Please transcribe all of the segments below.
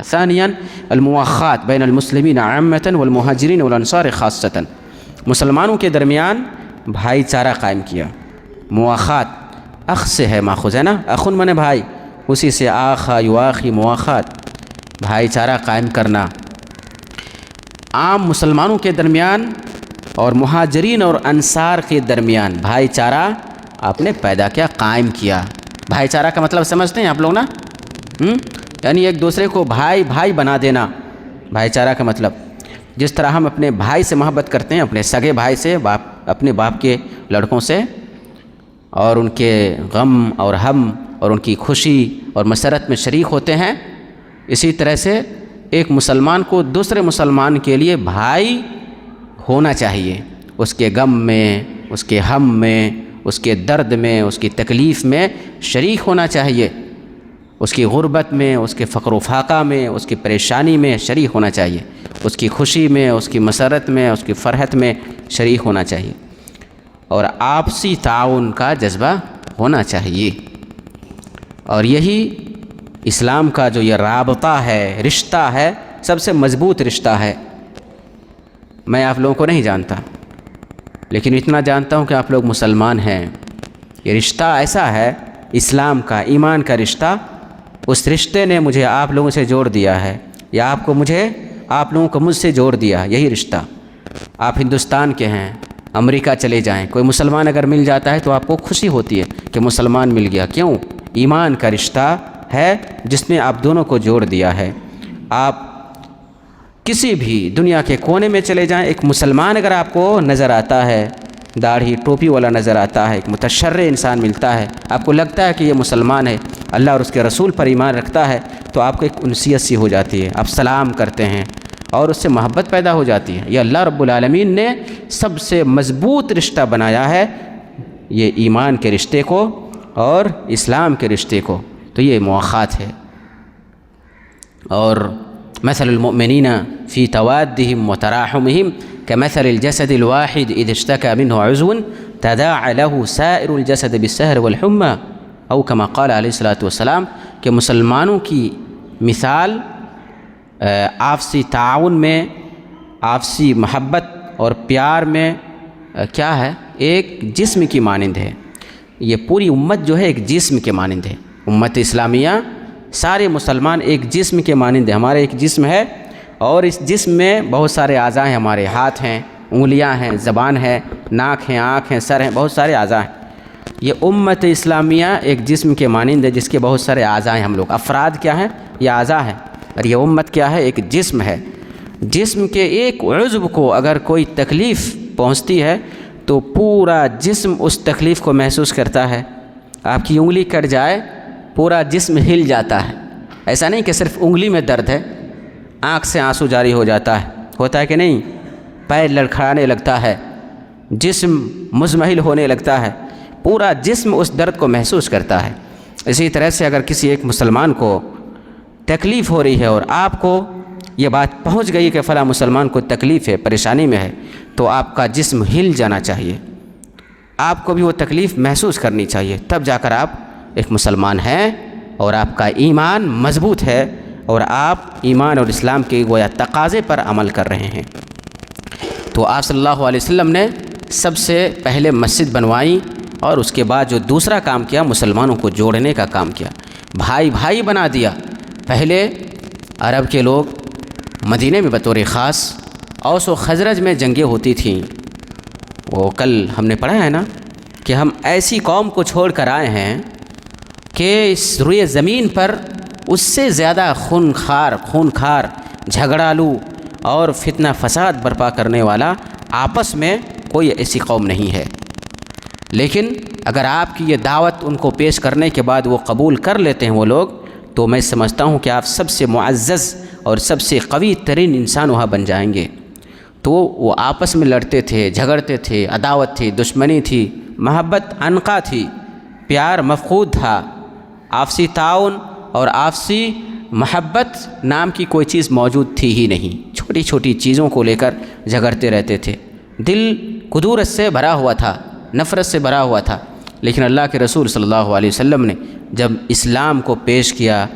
ثانیاً المواخات بین المسلمین عامۃ والمہاجرین والانصار خاصۃ، مسلمانوں کے درمیان بھائی چارہ قائم کیا۔ مواخات اخ سے ہے ماخوذ ہے نا، اخن من بھائی، اسی سے آخا یواخی مواخات، بھائی چارہ قائم کرنا۔ عام مسلمانوں کے درمیان اور مہاجرین اور انصار کے درمیان بھائی چارہ آپ نے پیدا کیا، قائم کیا۔ بھائی چارہ کا مطلب سمجھتے ہیں آپ لوگ نا؟ یعنی ایک دوسرے کو بھائی بھائی بنا دینا، بھائی چارہ کا مطلب جس طرح ہم اپنے بھائی سے محبت کرتے ہیں، اپنے سگے بھائی سے، اپنے باپ کے لڑکوں سے، اور ان کے غم اور ہم اور ان کی خوشی اور مسرت میں شریک ہوتے ہیں، اسی طرح سے ایک مسلمان کو دوسرے مسلمان کے لیے بھائی ہونا چاہیے، اس کے غم میں، اس کے ہم میں، اس کے درد میں، اس کی تکلیف میں شریک ہونا چاہیے، اس کی غربت میں، اس کے فقر و فاقہ میں، اس کی پریشانی میں شریک ہونا چاہیے، اس کی خوشی میں، اس کی مسرت میں، اس کی فرحت میں شریک ہونا چاہیے، اور آپسی تعاون کا جذبہ ہونا چاہیے۔ اور یہی اسلام کا جو یہ رابطہ ہے، رشتہ ہے، سب سے مضبوط رشتہ ہے۔ میں آپ لوگوں کو نہیں جانتا، لیکن اتنا جانتا ہوں کہ آپ لوگ مسلمان ہیں۔ یہ رشتہ ایسا ہے، اسلام کا، ایمان کا رشتہ، اس رشتے نے مجھے آپ لوگوں سے جوڑ دیا ہے، یا آپ لوگوں کو مجھ سے جوڑ دیا، یہی رشتہ۔ آپ ہندوستان کے ہیں، امریکہ چلے جائیں، کوئی مسلمان اگر مل جاتا ہے تو آپ کو خوشی ہوتی ہے کہ مسلمان مل گیا، کیوں؟ ایمان کا رشتہ ہے جس نے آپ دونوں کو جوڑ دیا ہے۔ آپ کسی بھی دنیا کے کونے میں چلے جائیں، ایک مسلمان اگر آپ کو نظر آتا ہے، داڑھی ٹوپی والا نظر آتا ہے، ایک متشرع انسان ملتا ہے، آپ کو لگتا ہے کہ یہ مسلمان ہے، اللہ اور اس کے رسول پر ایمان رکھتا ہے، تو آپ کو ایک انسیت سی ہو جاتی ہے، آپ سلام کرتے ہیں اور اس سے محبت پیدا ہو جاتی ہے۔ یہ اللہ رب العالمین نے سب سے مضبوط رشتہ بنایا ہے، یہ ایمان کے رشتے کو اور اسلام کے رشتے کو، تو یہ مواخات ہے۔ اور مثل المؤمنین فی توادہم وتراحمہم کمثل الجسد الواحد اذا اشتکى منه عضو تداعى له سائر الجسد بالسہر والحمى، او کما قال علیہ الصلوۃ والسلام، کہ مسلمانوں کی مثال آپسی تعاون میں، آپسی محبت اور پیار میں کیا ہے؟ ایک جسم کی مانند ہے۔ یہ پوری امت جو ہے ایک جسم کے مانند ہے، امت اسلامیہ، سارے مسلمان ایک جسم کے مانند ہے۔ ہمارے ایک جسم ہے، اور اس جسم میں بہت سارے اعضاء ہیں، ہمارے ہاتھ ہیں، انگلیاں ہیں، زبان ہے، ناک ہیں، آنکھ ہیں، سر ہیں، بہت سارے اعضاء ہیں۔ یہ امت اسلامیہ ایک جسم کے مانند ہے جس کے بہت سارے اعضاء ہیں۔ ہم لوگ افراد کیا ہیں؟ یہ اعضاء ہیں، اور یہ امت کیا ہے؟ ایک جسم ہے۔ جسم کے ایک عضو کو اگر کوئی تکلیف پہنچتی ہے تو پورا جسم اس تکلیف کو محسوس کرتا ہے۔ آپ کی انگلی کٹ جائے، پورا جسم ہل جاتا ہے۔ ایسا نہیں کہ صرف انگلی میں درد ہے، آنکھ سے آنسو جاری ہو جاتا ہے، ہوتا ہے کہ نہیں؟ پیر لڑکھڑانے لگتا ہے، جسم مزمحل ہونے لگتا ہے، پورا جسم اس درد کو محسوس کرتا ہے۔ اسی طرح سے اگر کسی ایک مسلمان کو تکلیف ہو رہی ہے اور آپ کو یہ بات پہنچ گئی کہ فلاں مسلمان کو تکلیف ہے، پریشانی میں ہے، تو آپ کا جسم ہل جانا چاہیے، آپ کو بھی وہ تکلیف محسوس کرنی چاہیے، تب جا کر آپ ایک مسلمان ہیں اور آپ کا ایمان مضبوط ہے اور آپ ایمان اور اسلام کے گویا تقاضے پر عمل کر رہے ہیں۔ تو آپ صلی اللہ علیہ وسلم نے سب سے پہلے مسجد بنوائی، اور اس کے بعد جو دوسرا کام کیا، مسلمانوں کو جوڑنے کا کام کیا، بھائی بھائی بنا دیا۔ پہلے عرب کے لوگ مدینے میں بطور خاص، اوس و خزرج میں جنگیں ہوتی تھیں۔ وہ کل ہم نے پڑھا ہے نا کہ ہم ایسی قوم کو چھوڑ کر آئے ہیں کہ اس روئے زمین پر اس سے زیادہ خونخوار جھگڑالو اور فتنہ فساد برپا کرنے والا آپس میں کوئی ایسی قوم نہیں ہے۔ لیکن اگر آپ کی یہ دعوت ان کو پیش کرنے کے بعد وہ قبول کر لیتے ہیں وہ لوگ، تو میں سمجھتا ہوں کہ آپ سب سے معزز اور سب سے قوی ترین انسان وہاں بن جائیں گے۔ تو وہ آپس میں لڑتے تھے، جھگڑتے تھے، عداوت تھی، دشمنی تھی، محبت عنقا تھی، پیار مفقود تھا، آپسی تعاون اور آپسی محبت نام کی کوئی چیز موجود تھی ہی نہیں۔ چھوٹی چھوٹی چیزوں کو لے کر جھگڑتے رہتے تھے، دل کدورت سے بھرا ہوا تھا، نفرت سے بھرا ہوا تھا۔ لیکن اللہ کے رسول صلی اللہ علیہ وسلم نے جب اسلام کو پیش کیا،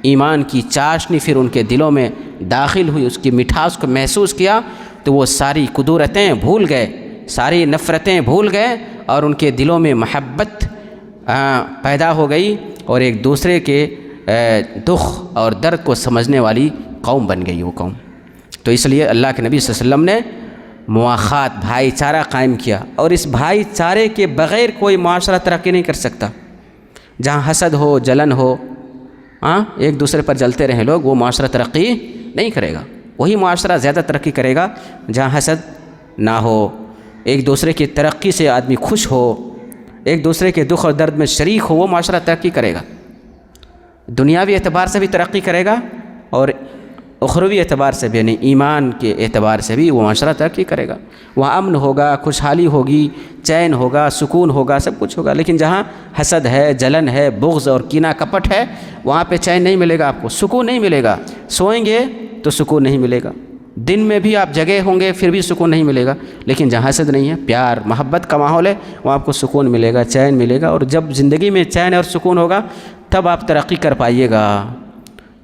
ایمان کی چاشنی پھر ان کے دلوں میں داخل ہوئی، اس کی مٹھاس کو محسوس کیا، تو وہ ساری قدورتیں بھول گئے، ساری نفرتیں بھول گئے، اور ان کے دلوں میں محبت پیدا ہو گئی، اور ایک دوسرے کے دکھ اور درد کو سمجھنے والی قوم بن گئی وہ قوم۔ تو اس لیے اللہ کے نبی صلی اللہ علیہ وسلم نے مواخات، بھائی چارہ قائم کیا، اور اس بھائی چارے کے بغیر کوئی معاشرہ ترقی نہیں کر سکتا۔ جہاں حسد ہو، جلن ہو، ایک دوسرے پر جلتے رہیں لوگ، وہ معاشرہ ترقی نہیں کرے گا۔ وہی معاشرہ زیادہ ترقی کرے گا جہاں حسد نہ ہو، ایک دوسرے کی ترقی سے آدمی خوش ہو، ایک دوسرے کے دکھ اور درد میں شریک ہو، وہ معاشرہ ترقی کرے گا، دنیاوی اعتبار سے بھی ترقی کرے گا، اور اخروی اعتبار سے بھی، یعنی ایمان کے اعتبار سے بھی وہ معاشرہ ترقی کرے گا۔ وہاں امن ہوگا، خوشحالی ہوگی، چین ہوگا، سکون ہوگا، سب کچھ ہوگا۔ لیکن جہاں حسد ہے، جلن ہے، بغض اور کینہ کپٹ ہے، وہاں پہ چین نہیں ملے گا، آپ کو سکون نہیں ملے گا، سوئیں گے تو سکون نہیں ملے گا، دن میں بھی آپ جگے ہوں گے پھر بھی سکون نہیں ملے گا۔ لیکن جہاں حسد نہیں ہے، پیار محبت کا ماحول ہے، وہاں آپ کو سکون ملے گا، چین ملے گا، اور جب زندگی میں چین اور سکون ہوگا تب آپ ترقی کر پائیے گا،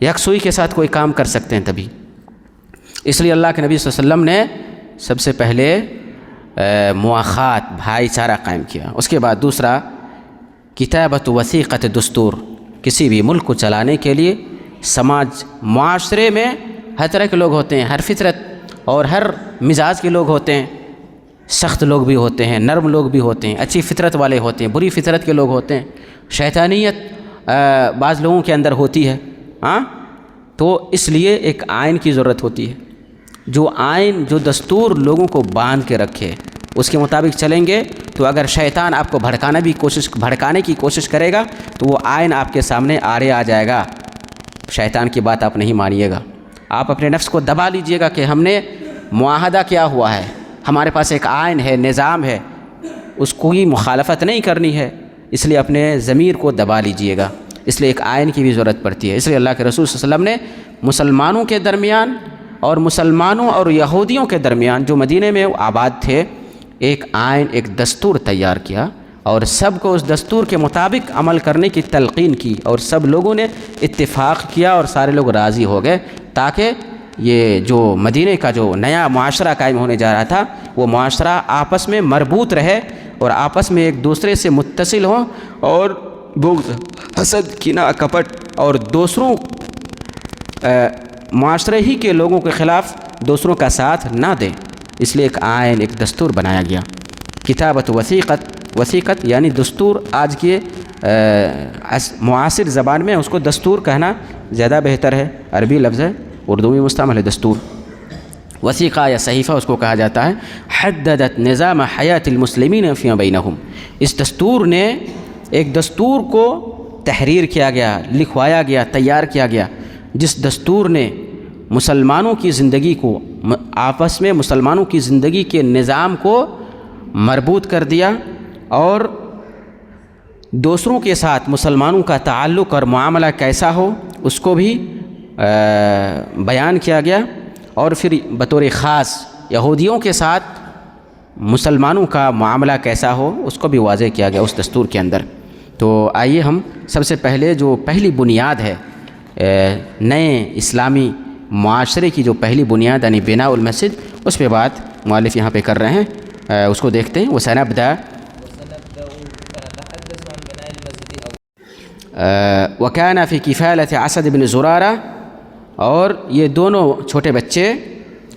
یکسوئی کے ساتھ کوئی کام کر سکتے ہیں تبھی۔ اس لیے اللہ کے نبی صلی اللہ علیہ وسلم نے سب سے پہلے مواخات، بھائی چارہ قائم کیا۔ اس کے بعد دوسرا، کتابت وثیقت دستور۔ کسی بھی ملک کو چلانے کے لیے سماج، معاشرے میں ہر طرح کے لوگ ہوتے ہیں، ہر فطرت اور ہر مزاج کے لوگ ہوتے ہیں، سخت لوگ بھی ہوتے ہیں، نرم لوگ بھی ہوتے ہیں، اچھی فطرت والے ہوتے ہیں، بری فطرت کے لوگ ہوتے ہیں، شیطانیت بعض لوگوں کے اندر ہوتی ہے، تو اس لیے ایک آئین کی ضرورت ہوتی ہے، جو آئین، جو دستور لوگوں کو باندھ کے رکھے، اس کے مطابق چلیں گے تو اگر شیطان آپ کو بھڑکانے کی کوشش کرے گا تو وہ آئین آپ کے سامنے آڑے آ جائے گا، شیطان کی بات آپ نہیں مانیے گا، آپ اپنے نفس کو دبا لیجئے گا کہ ہم نے معاہدہ کیا ہوا ہے، ہمارے پاس ایک آئین ہے، نظام ہے، اس کوئی مخالفت نہیں کرنی ہے، اس لیے اپنے ضمیر کو دبا لیجئے گا۔ اس لیے ایک آئین کی بھی ضرورت پڑتی ہے۔ اس لیے اللہ کے رسول صلی اللہ علیہ وسلم نے مسلمانوں کے درمیان اور مسلمانوں اور یہودیوں کے درمیان جو مدینے میں آباد تھے، ایک آئین، ایک دستور تیار کیا، اور سب کو اس دستور کے مطابق عمل کرنے کی تلقین کی، اور سب لوگوں نے اتفاق کیا اور سارے لوگ راضی ہو گئے، تاکہ یہ جو مدینے کا جو نیا معاشرہ قائم ہونے جا رہا تھا، وہ معاشرہ آپس میں مربوط رہے اور آپس میں ایک دوسرے سے متصل ہوں، اور بغض، حسد، کینہ کپٹ اور دوسروں معاشرے ہی کے لوگوں کے خلاف دوسروں کا ساتھ نہ دیں۔ اس لیے ایک آئین، ایک دستور بنایا گیا۔ کتابت وثیقت یعنی دستور، آج کے معاصر زبان میں اس کو دستور کہنا زیادہ بہتر ہے، عربی لفظ ہے، اردو میں مستعمل ہے دستور۔ وثیقہ یا صحیفہ اس کو کہا جاتا ہے۔ حددت نظام حیات المسلمین فیما بینہم، اس دستور نے، ایک دستور کو تحریر کیا گیا، لکھوایا گیا، تیار کیا گیا، جس دستور نے مسلمانوں کی زندگی کو، آپس میں مسلمانوں کی زندگی کے نظام کو مربوط کر دیا، اور دوسروں کے ساتھ مسلمانوں کا تعلق اور معاملہ کیسا ہو اس کو بھی بیان کیا گیا، اور پھر بطور خاص یہودیوں کے ساتھ مسلمانوں کا معاملہ کیسا ہو اس کو بھی واضح کیا گیا اس دستور کے اندر۔ تو آئیے ہم سب سے پہلے جو پہلی بنیاد ہے نئے اسلامی معاشرے کی، جو پہلی بنیاد یعنی بناء المسجد، اس پہ بات مؤلف یہاں پہ کر رہے ہیں، اس کو دیکھتے ہیں۔ وسنبدأ وكان في كفالة اسد بن زرارہ، اور یہ دونوں چھوٹے بچے،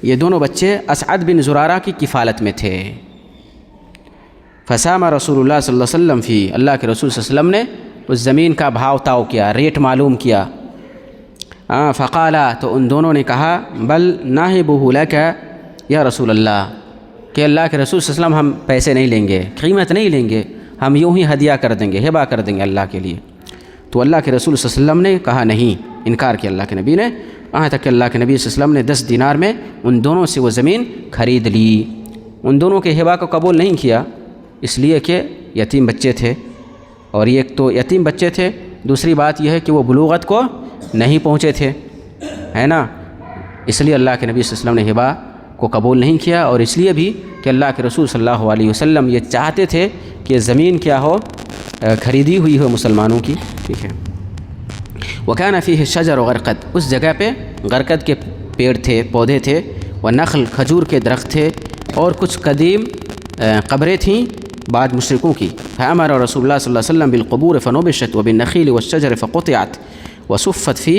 یہ دونوں بچے اسعد بن زرارہ کی کفالت میں تھے۔ فسام رسول اللہ صلی اللہ علیہ وسلم فی، اللہ کے رسول صلی اللہ علیہ وسلم نے اس زمین کا بھاؤ تاؤ کیا، ریٹ معلوم کیا۔ فقالا، تو ان دونوں نے کہا، بل ناہبہ لک یا رسول اللہ، کہ اللہ کے رسول صلی اللہ علیہ وسلم ہم پیسے نہیں لیں گے، قیمت نہیں لیں گے، ہم یوں ہی ہدیہ کر دیں گے، ہبہ کر دیں گے اللہ کے لیے۔ تو اللہ کے رسول صلی اللہ علیہ وسلم نے کہا نہیں، انکار کیا اللہ کے نبی نے، یہاں تک کہ اللہ کے نبی صلی اللہ علیہ وسلم نے 10 دینار میں ان دونوں سے وہ زمین خرید لی۔ ان دونوں کے ہبہ کو قبول نہیں کیا، اس لیے کہ یتیم بچے تھے، اور ایک تو یتیم بچے تھے، دوسری بات یہ ہے کہ وہ بلوغت کو نہیں پہنچے تھے، ہے نا، اس لیے اللہ کے نبی صلی اللہ علیہ وسلم نے ہبہ کو قبول نہیں کیا، اور اس لیے بھی کہ اللہ کے رسول صلی اللہ علیہ وسلم یہ چاہتے تھے کہ زمین کیا ہو، خریدی ہوئی ہو مسلمانوں کی، ٹھیک ہے۔ وكان فيه الشجر غرقد، اس جگہ پہ غرقد کے پیڑ تھے، پودے تھے، ونخل کھجور کے درخت تھے، اور کچھ قدیم قبریں تھیں بعد مشرکوں کی. فأمر رسول اللہ صلی اللہ علیہ وسلم بالقبور فنبشت وبالنخيل والشجر فقطعت وصفت في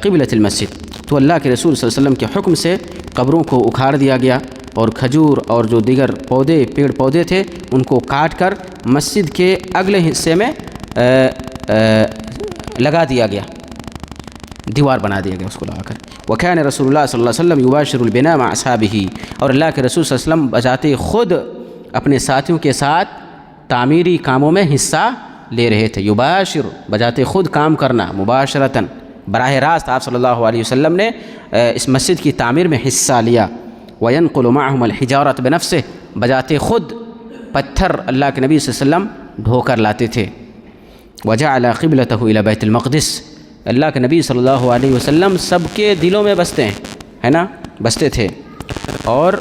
قبلة المسجد. تو اللہ کے رسول صلی اللہ علیہ وسلم کے حکم سے قبروں کو اکھاڑ دیا گیا اور کھجور اور جو دیگر پودے پیڑ پودے تھے ان کو کاٹ کر مسجد کے اگلے حصے میں لگا دیا گیا، دیوار بنا دیا گیا اس کو لگا کر. وكان رسول اللہ صلی اللہ علیہ وسلم يباشر البناء مع اصحابه، اور اللہ کے رسول صلی اللہ علیہ وسلم بجاتے خود اپنے ساتھیوں کے ساتھ تعمیری کاموں میں حصہ لے رہے تھے. یباشر بجاتے خود کام کرنا، مباشرتاً براہ راست آپ صلی اللہ علیہ وسلم نے اس مسجد کی تعمیر میں حصہ لیا. وینقل معهم الحجارۃ بنفسہ، بجاتے خود پتھر اللہ کے نبی صلی اللہ علیہ وسلم ڈھو کر لاتے تھے. وجعل قبلتہ الی بیت المقدس، اللہ کے نبی صلی اللہ علیہ وسلم سب کے دلوں میں بستے ہیں، ہے نا، بستے تھے، اور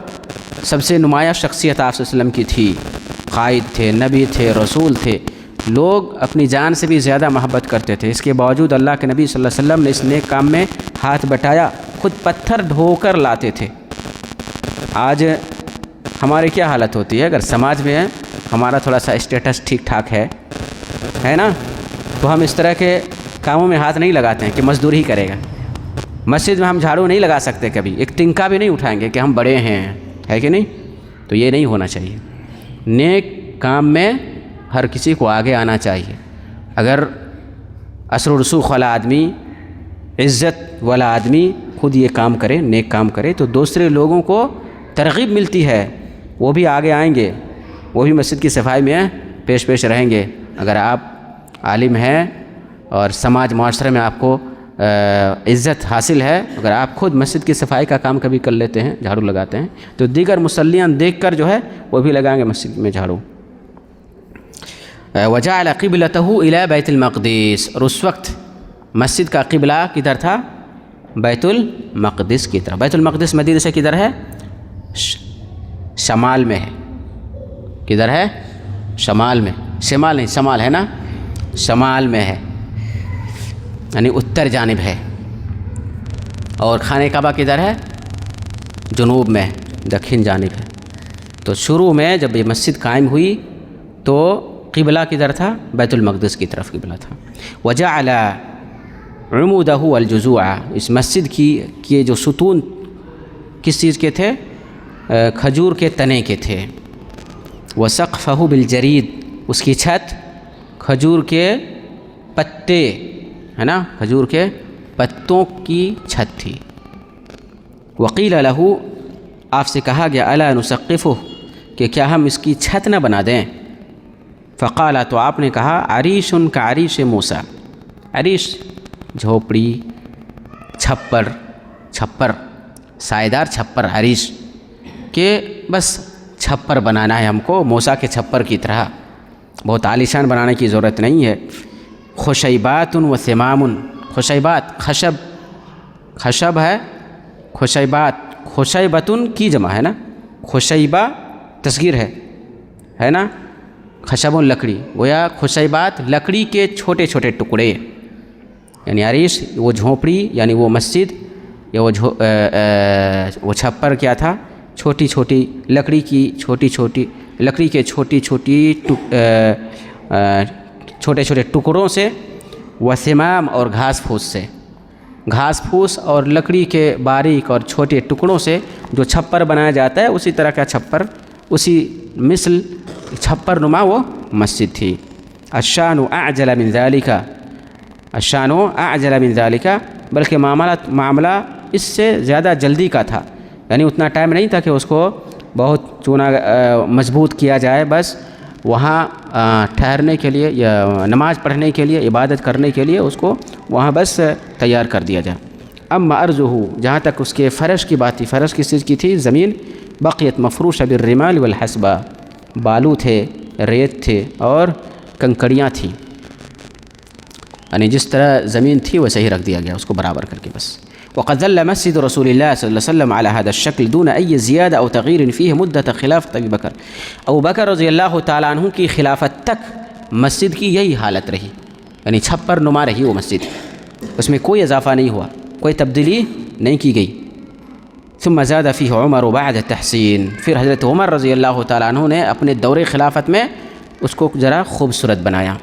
سب سے نمایاں شخصیت آپ صلی اللہ علیہ وسلم کی تھی. قائد تھے، نبی تھے، رسول تھے، لوگ اپنی جان سے بھی زیادہ محبت کرتے تھے. اس کے باوجود اللہ کے نبی صلی اللہ علیہ وسلم نے اس نیک کام میں ہاتھ بٹایا، خود پتھر ڈھو کر لاتے تھے. آج ہماری کیا حالت ہوتی ہے؟ اگر سماج میں ہمارا تھوڑا سا اسٹیٹس ٹھیک ٹھاک ہے نا، تو ہم اس طرح کے کاموں میں ہاتھ نہیں لگاتے ہیں کہ مزدور ہی کرے گا. مسجد میں ہم جھاڑو نہیں لگا سکتے، کبھی ایک ٹنکا بھی نہیں اٹھائیں گے کہ ہم بڑے ہیں، ہے کہ نہیں؟ تو یہ نہیں ہونا چاہیے. نیک کام میں ہر کسی کو آگے آنا چاہیے. اگر اثر و رسوخ والا آدمی، عزت والا آدمی خود یہ کام کرے، نیک کام کرے، تو دوسرے لوگوں کو ترغیب ملتی ہے، وہ بھی آگے آئیں گے، وہ بھی مسجد کی صفائی میں پیش رہیں گے. اگر آپ عالم ہیں اور سماج معاشرے میں آپ کو عزت حاصل ہے، اگر آپ خود مسجد کی صفائی کا کام کبھی کر لیتے ہیں، جھاڑو لگاتے ہیں، تو دیگر مصلیان دیکھ کر جو ہے وہ بھی لگائیں گے مسجد میں جھاڑو. وجعل قبلتہ الی بیت المقدس، اور اس وقت مسجد کا قبلہ کدھر تھا؟ بیت المقدس کی طرف. بیت المقدس مدینہ سے کدھر ہے؟ شمال میں ہے. کدھر ہے؟ شمال میں. شمال نہیں، شمال ہے نا، شمال میں ہے، یعنی اتر جانب ہے. اور خانہ کعبہ کدھر ہے؟ جنوب میں، دکھن جانب ہے. تو شروع میں جب یہ مسجد قائم ہوئی تو قبلہ کدھر تھا؟ بیت المقدس کی طرف قبلہ تھا. وجعل عمودہ الجذوع، اس مسجد کی جو ستون کس چیز کے تھے؟ کھجور کے تنے کے تھے. وسقفہ بالجرید، اس کی چھت کھجور کے پتے، ہے نا، کھجور کے پتوں کی چھت تھی. وقیل لہ، آپ سے کہا گیا، الا نسقفہ، کہ کیا ہم اس کی چھت نہ بنا دیں؟ فقال، تو آپ نے کہا، عریش کعریش موسیٰ، عریش جھوپڑی، چھپر، سائیدار چھپر، عریش، کہ بس چھپر بنانا ہے ہم کو موسیٰ کے چھپر کی طرح، بہت عالیشان بنانے کی ضرورت نہیں ہے. خشیبات و ثمام، خشیبات خشب ہے، خشیبتن کی جمع ہے نا، خشیبہ تصغیر ہے نا، خشب لکڑی، گویا خشیبات لکڑی کے چھوٹے چھوٹے ٹکڑے، یعنی عریش وہ جھونپڑی، یعنی وہ مسجد یا وہ چھپر کیا تھا؟ چھوٹی چھوٹی لکڑی کے چھوٹے چھوٹے ٹکڑوں سے، وثمام، اور گھاس پھوس اور لکڑی کے باریک اور چھوٹے ٹکڑوں سے جو چھپر بنایا جاتا ہے، اسی طرح کا چھپر، اسی مثل چھپر نما وہ مسجد تھی. الشان اعجل من ذالک، بلکہ معاملہ اس سے زیادہ جلدی کا تھا، یعنی اتنا ٹائم نہیں تھا کہ اس کو بہت چونا مضبوط کیا جائے، بس وہاں ٹھہرنے کے لیے یا نماز پڑھنے کے لیے، عبادت کرنے کے لیے اس کو وہاں بس تیار کر دیا جائے. اما ارضہ، جہاں تک اس کے فرش کی بات تھی، فرش کس چیز کی تھی؟ زمین. بقیت مفروشہ بالرمال والحسبہ، بالو تھے، ریت تھے اور کنکڑیاں تھیں، یعنی جس طرح زمین تھی ویسے ہی رکھ دیا گیا اس کو برابر کر کے بس. وقد ظل مسجد رسول اللہ صلی اللہ علیہ وسلم على هذا الشكل دون أي زیادہ او تغییر فيه مدة خلافت ابی بکر. ابو بکر رضی اللہ تعالیٰ عنہ کی خلافت تک مسجد کی یہی حالت رہی، یعنی چھپر نما رہی وہ مسجد، اس میں کوئی اضافہ نہیں ہوا، کوئی تبدیلی نہیں کی گئی۔ ثم زاد فيه عمر بعد تحسین، پھر حضرت عمر رضی اللہ تعالیٰ عنہ نے اپنے دور خلافت میں اس کو ذرا خوبصورت بنایا۔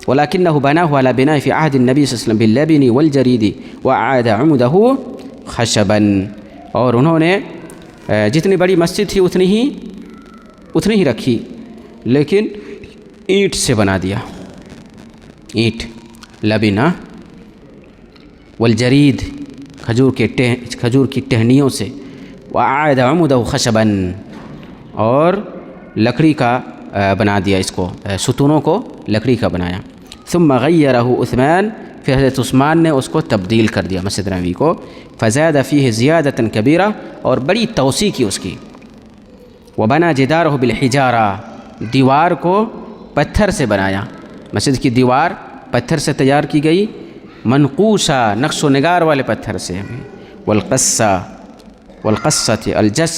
ولكنه بناه على بناء في عهد النبي صلی اللہ علیہ وسلم باللبن والجرید وأعاد عمده خشبا، اور انہوں نے جتنی بڑی مسجد تھی اتنی ہی رکھی، لیکن اینٹ سے بنا دیا، اینٹ، لبن والجرید، کھجور کی ٹہنیوں سے، وأعاد عمده خشبا، اور لکڑی کا بنا دیا، اس کو ستونوں کو لکڑی کا بنایا۔ ثم غیرہ عثمان، پھر حضرت عثمان نے اس کو تبدیل کر دیا مسجد نبوی کو، فزاد فیہ زیادۃ کبیرہ، اور بڑی توسیع کی اس کی۔ وبنا جدارہ بالحجارہ، دیوار کو پتھر سے بنایا، مسجد کی دیوار پتھر سے تیار کی گئی، منقوشہ، نقش و نگار والے پتھر سے۔ والقصۃ الجس،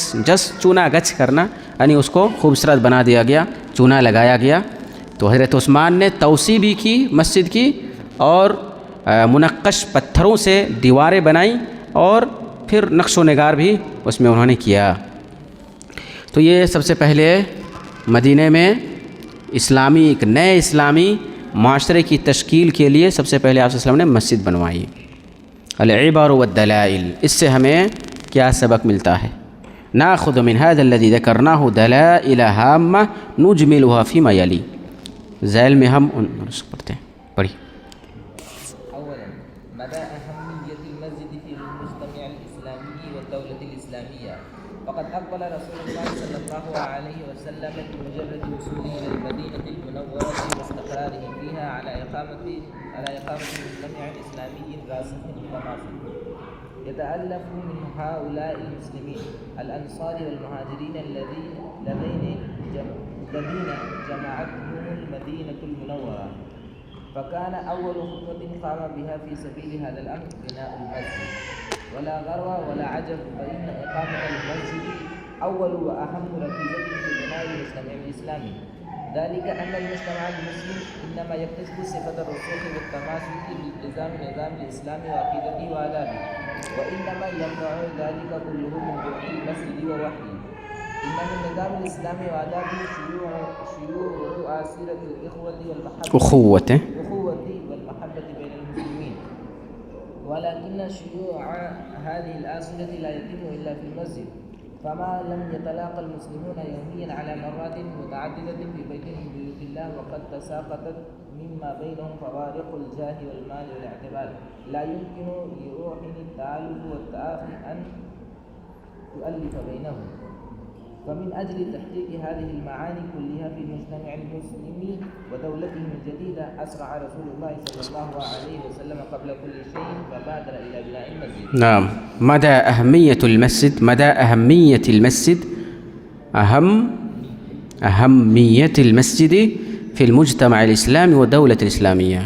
چونا گچ کرنا، یعنی اس کو خوبصورت بنا دیا گیا، چونا لگایا گیا۔ تو حضرت عثمان نے توسیع بھی کی مسجد کی، اور منقش پتھروں سے دیواریں بنائیں، اور پھر نقش و نگار بھی اس میں انہوں نے کیا۔ تو یہ سب سے پہلے مدینہ میں ایک نئے اسلامی معاشرے کی تشکیل کے لیے سب سے پہلے آپ صلی اللہ علیہ وسلم نے مسجد بنوائی۔ العبر والدلائل، اس سے ہمیں کیا سبق ملتا ہے؟ ناخذ من هذا الذي ذكرناه دلائل هامة نجملها فيما يلي۔ ذیل میں ہم پڑھتے ہیں، پڑھی۔ اولا مدى اهمیت المسجد في المجتمع الاسلامی والدولة الاسلامیہ، فقد اقبل رسول الله صلی اللہ علیہ وسلم بمجرد وصوله الى المدینة المنورة واستقراره فيها على اقامة مجتمع اسلامی راسخ متماسك يتألف من هؤلاء المسلمين الأنصار والمهاجرين الذين جمعتهم المدينة المنورة. فكان أول خطوة قام بها في سبيل هذا الأمر بناء المسجد، ولا غرو ولا عجب، فإن إقامة المسجد أول وأهم ركيزة في بناء المجتمع الإسلامي، ذلك أن المجتمع المسلم إنما يكتسب صفة الرسوخ والتماسك بالتزام نظام الإسلام وعقيدته وآدابه، وإنما ينبع ذلك كله من روح المسجد ووحيه. إن من نظام الإسلام وآدابه شيوع سيرة الإخوة والمحبة بين المسلمين، ولكن شيوع هذه الآصلة لا يتم إلا في المسجد، فما لم يتلاقى المسلمون يوميا على مرات متعددة في بيت من بيوت الله وقد تساقطت مما بينهم فوارق الجاه والمال والاعتبار، لا يمكن لروح التآلف والتآخي أن تؤلف بينهم. فمن أجل تحقيق هذه المعاني كلها في المجتمع المسلم ودولته الجديدة أسرع رسول الله صلى الله عليه وسلم قبل كل شيء فبادر إلى بناء المسجد. نعم. مدى أهمية المسجد في المجتمع الإسلامي والدولة الإسلامية،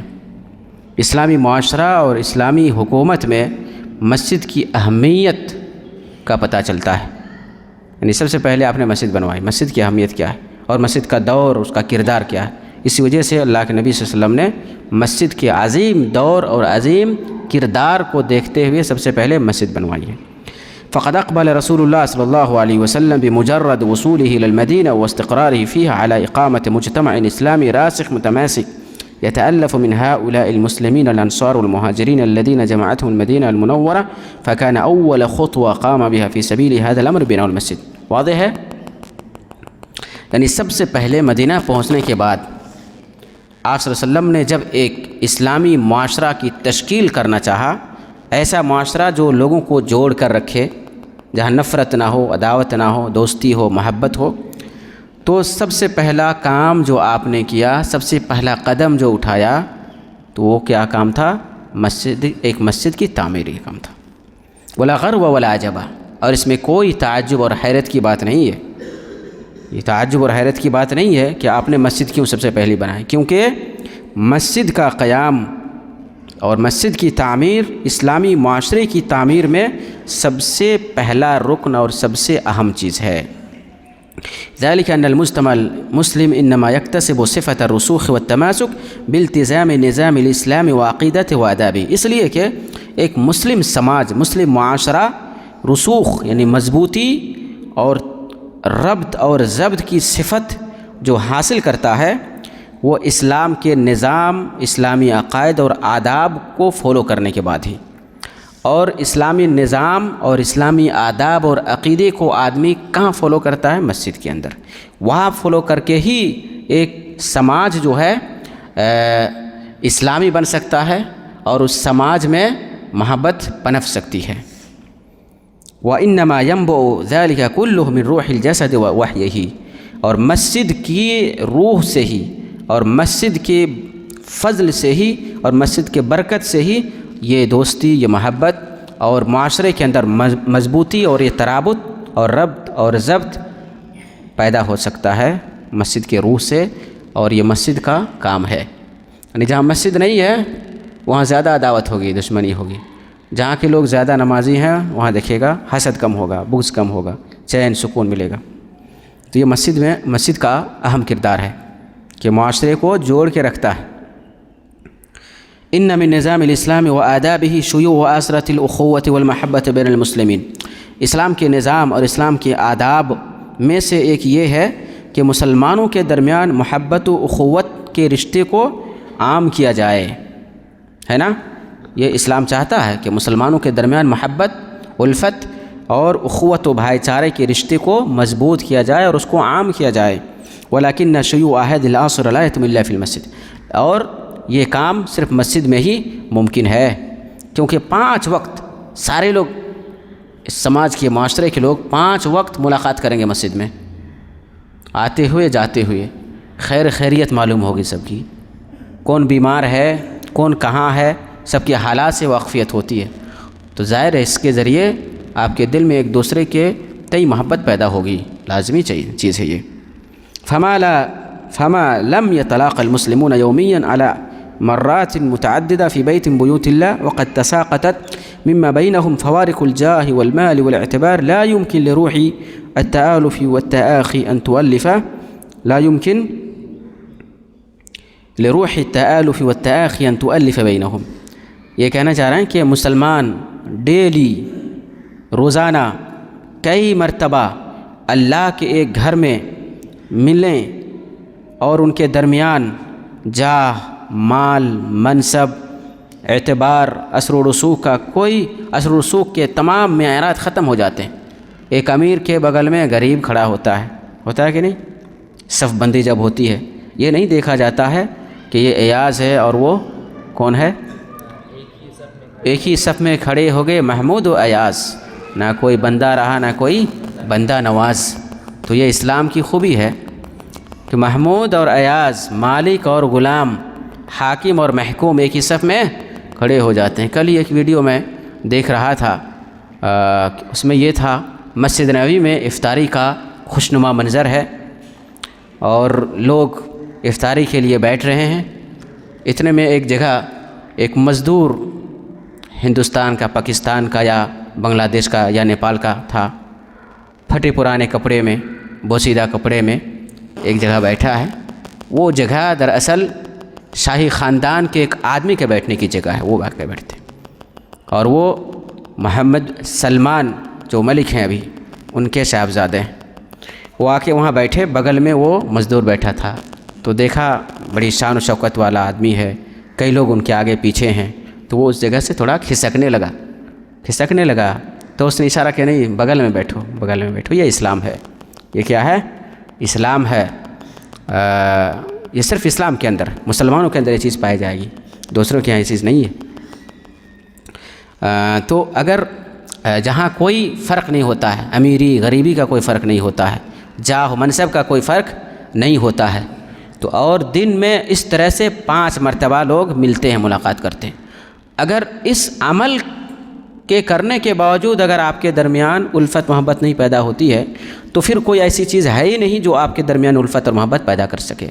اسلامی معاشرہ اور اسلامی حکومت میں مسجد کی اہمیت کا پتہ چلتا ہے۔ یعنی سب سے پہلے آپ نے مسجد بنوائی، مسجد کی اہمیت کیا ہے اور مسجد کا دور، اس کا کردار کیا ہے۔ اسی وجہ سے اللہ کے نبی صلی اللہ علیہ وسلم نے مسجد کے عظیم دور اور عظیم کردار کو دیکھتے ہوئے سب سے پہلے مسجد بنوائی ہے۔ فقد اقبل رسول اللہ صلی اللہ علیہ وسلم بمجرد وصوله الى المدینہ واستقراره فيها على اقامة مجتمع اسلامی راسخ متماسك يتألف من هؤلاء المسلمين الأنصار والمهاجرين الذين جمعتهم المدينة المنورة، فكان أول خطوة قام بها في سبيل هذا الأمر بناء المسجد۔ واضح ہے؟ یعنی سب سے پہلے مدینہ پہنچنے کے بعد آپ صلی اللہ علیہ وسلم نے جب ایک اسلامی معاشرہ کی تشکیل کرنا چاہا، ایسا معاشرہ جو لوگوں کو جوڑ کر رکھے، جہاں نفرت نہ ہو، عداوت نہ ہو، دوستی ہو، محبت ہو، تو سب سے پہلا کام جو آپ نے کیا، سب سے پہلا قدم جو اٹھایا، تو وہ کیا کام تھا؟ ایک مسجد کی تعمیر کا کام تھا۔ ولا غرو ولا عجب، اور اس میں کوئی تعجب اور حیرت کی بات نہیں ہے۔ یہ تعجب اور حیرت کی بات نہیں ہے کہ آپ نے مسجد کیوں سب سے پہلی بنائی، کیونکہ مسجد کا قیام اور مسجد کی تعمیر اسلامی معاشرے کی تعمیر میں سب سے پہلا رکن اور سب سے اہم چیز ہے۔ ذلك أن المجتمع المسلم إنما يكتسب صفة الرسوخ والتماسك بالتزام نظام الإسلام وعقيدته وآدابه، اس لیے کہ ایک مسلم سماج، مسلم معاشرہ رسوخ یعنی مضبوطی اور ربط اور ضبط کی صفت جو حاصل کرتا ہے وہ اسلام کے نظام، اسلامی عقائد اور آداب کو فالو کرنے کے بعد ہی، اور اسلامی نظام اور اسلامی آداب اور عقیدے کو آدمی کہاں فالو کرتا ہے؟ مسجد کے اندر، وہاں فالو کر کے ہی ایک سماج جو ہے اسلامی بن سکتا ہے اور اس سماج میں محبت پنپ سکتی ہے۔ وَإِنَّمَا يَنبُعُ ذَلِكَ كُلُّهُ مِنْ رُوحِ الْجَسَدِ وَوَحْيِهِ، اور مسجد کی روح سے ہی اور مسجد کے فضل سے ہی اور مسجد کے برکت سے ہی یہ دوستی، یہ محبت اور معاشرے کے اندر مضبوطی اور یہ ترابط اور ربط اور ضبط پیدا ہو سکتا ہے مسجد کے روح سے، اور یہ مسجد کا کام ہے۔ یعنی جہاں مسجد نہیں ہے وہاں زیادہ عداوت ہوگی، دشمنی ہوگی، جہاں کے لوگ زیادہ نمازی ہیں وہاں دیکھے گا حسد کم ہوگا، بغض کم ہوگا، چین سکون ملے گا۔ تو یہ مسجد کا اہم کردار ہے کہ معاشرے کو جوڑ کے رکھتا ہے۔ ان من نظام الاسلام وآدابه شیوع وآثرة الأخوة والمحبة بین المسلمین، اسلام کے نظام اور اسلام کے آداب میں سے ایک یہ ہے کہ مسلمانوں کے درمیان محبت و اخوت کے رشتے کو عام کیا جائے، ہے نا؟ یہ اسلام چاہتا ہے کہ مسلمانوں کے درمیان محبت، الفت اور اخوت و بھائی چارے کے رشتے کو مضبوط کیا جائے اور اس کو عام کیا جائے۔ ولیکن شیوع هذه العناصر لا يتم الا في المسجد، اور یہ کام صرف مسجد میں ہی ممکن ہے، کیونکہ 5 وقت سارے لوگ اس سماج کے معاشرے کے لوگ 5 وقت ملاقات کریں گے مسجد میں، آتے ہوئے جاتے ہوئے، خیریت معلوم ہوگی سب کی، کون بیمار ہے، کون کہاں ہے، سب کے حالات سے واقفیت ہوتی ہے، تو ظاہر ہے اس کے ذریعے آپ کے دل میں ایک دوسرے کے تئیں محبت پیدا ہوگی، لازمی چیز ہے یہ۔ فما لم يتلاقى المسلمون يوميا على مرات متعددة في بيت من بيوت الله وقد تساقطت مما بينهم فوارق الجاه والمال والاعتبار، لا يمكن لروح التآلف والتآخي أن تؤلف، لا يمكن لروح التآلف والتآخي أن تؤلف بينهم۔ یہ کہنا چاہ رہے ہیں کہ مسلمان ڈیلی، روزانہ کئی مرتبہ اللہ کے ایک گھر میں ملیں اور ان کے درمیان جاہ، مال، منصب، اعتبار، اثر و رسوخ کے تمام معیارات ختم ہو جاتے ہیں۔ ایک امیر کے بغل میں غریب کھڑا ہوتا ہے کہ نہیں؟ صف بندی جب ہوتی ہے، یہ نہیں دیکھا جاتا ہے کہ یہ ایاز ہے اور وہ کون ہے، ایک ہی صف میں کھڑے ہو گئے محمود و ایاز، نہ کوئی بندہ رہا نہ کوئی بندہ نواز۔ تو یہ اسلام کی خوبی ہے کہ محمود اور ایاز، مالک اور غلام، حاکم اور محکوم ایک ہی صف میں کھڑے ہو جاتے ہیں۔ کل ہی ایک ویڈیو میں دیکھ رہا تھا، اس میں یہ تھا مسجد نبوی میں افطاری کا خوشنما منظر ہے اور لوگ افطاری کے لیے بیٹھ رہے ہیں۔ اتنے میں ایک جگہ ایک مزدور ہندوستان کا، پاکستان کا یا بنگلہ دیش کا یا نیپال کا تھا، پھٹے پرانے کپڑے میں، بوسیدہ کپڑے میں ایک جگہ بیٹھا ہے۔ وہ جگہ دراصل شاہی خاندان کے ایک آدمی کے بیٹھنے کی جگہ ہے، وہ آ کے بیٹھتے، اور وہ محمد سلمان جو ملک ہیں ابھی، ان کے صاحبزادے ہیں۔ وہ آ کے وہاں بیٹھے، بغل میں وہ مزدور بیٹھا تھا، تو دیکھا بڑی شان و شوکت والا آدمی ہے، کئی لوگ ان کے آگے پیچھے ہیں، تو وہ اس جگہ سے تھوڑا کھسکنے لگا تو اس نے اشارہ کیا، نہیں بغل میں بیٹھو، یہ اسلام ہے۔ یہ کیا ہے؟ اسلام ہے۔ یہ صرف اسلام کے اندر، مسلمانوں کے اندر یہ چیز پائی جائے گی، دوسروں کے یہاں یہ چیز نہیں ہے۔ تو اگر جہاں کوئی فرق نہیں ہوتا ہے، امیری غریبی کا کوئی فرق نہیں ہوتا ہے، جاہ و منصب کا کوئی فرق نہیں ہوتا ہے، تو اور دن میں اس طرح سے 5 مرتبہ لوگ ملتے ہیں، ملاقات کرتے ہیں۔ اگر اس عمل کے کرنے کے باوجود اگر آپ کے درمیان الفت محبت نہیں پیدا ہوتی ہے تو پھر کوئی ایسی چیز ہے ہی نہیں جو آپ کے درمیان الفت اور محبت پیدا کر سکے۔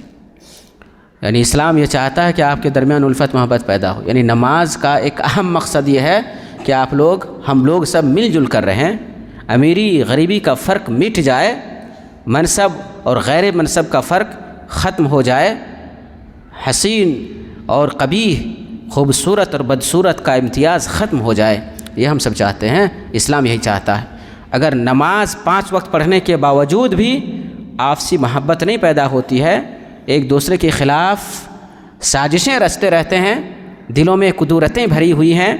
یعنی اسلام یہ چاہتا ہے کہ آپ کے درمیان الفت محبت پیدا ہو۔ یعنی نماز کا ایک اہم مقصد یہ ہے کہ ہم لوگ سب مل جل کر رہیں، امیری غریبی کا فرق مٹ جائے، منصب اور غیر منصب کا فرق ختم ہو جائے، حسین اور قبیح، خوبصورت اور بدصورت کا امتیاز ختم ہو جائے، یہ ہم سب چاہتے ہیں، اسلام یہی چاہتا ہے۔ اگر نماز 5 وقت پڑھنے کے باوجود بھی آپسی محبت نہیں پیدا ہوتی ہے، ایک دوسرے کے خلاف سازشیں رچتے رہتے ہیں، دلوں میں کدورتیں بھری ہوئی ہیں،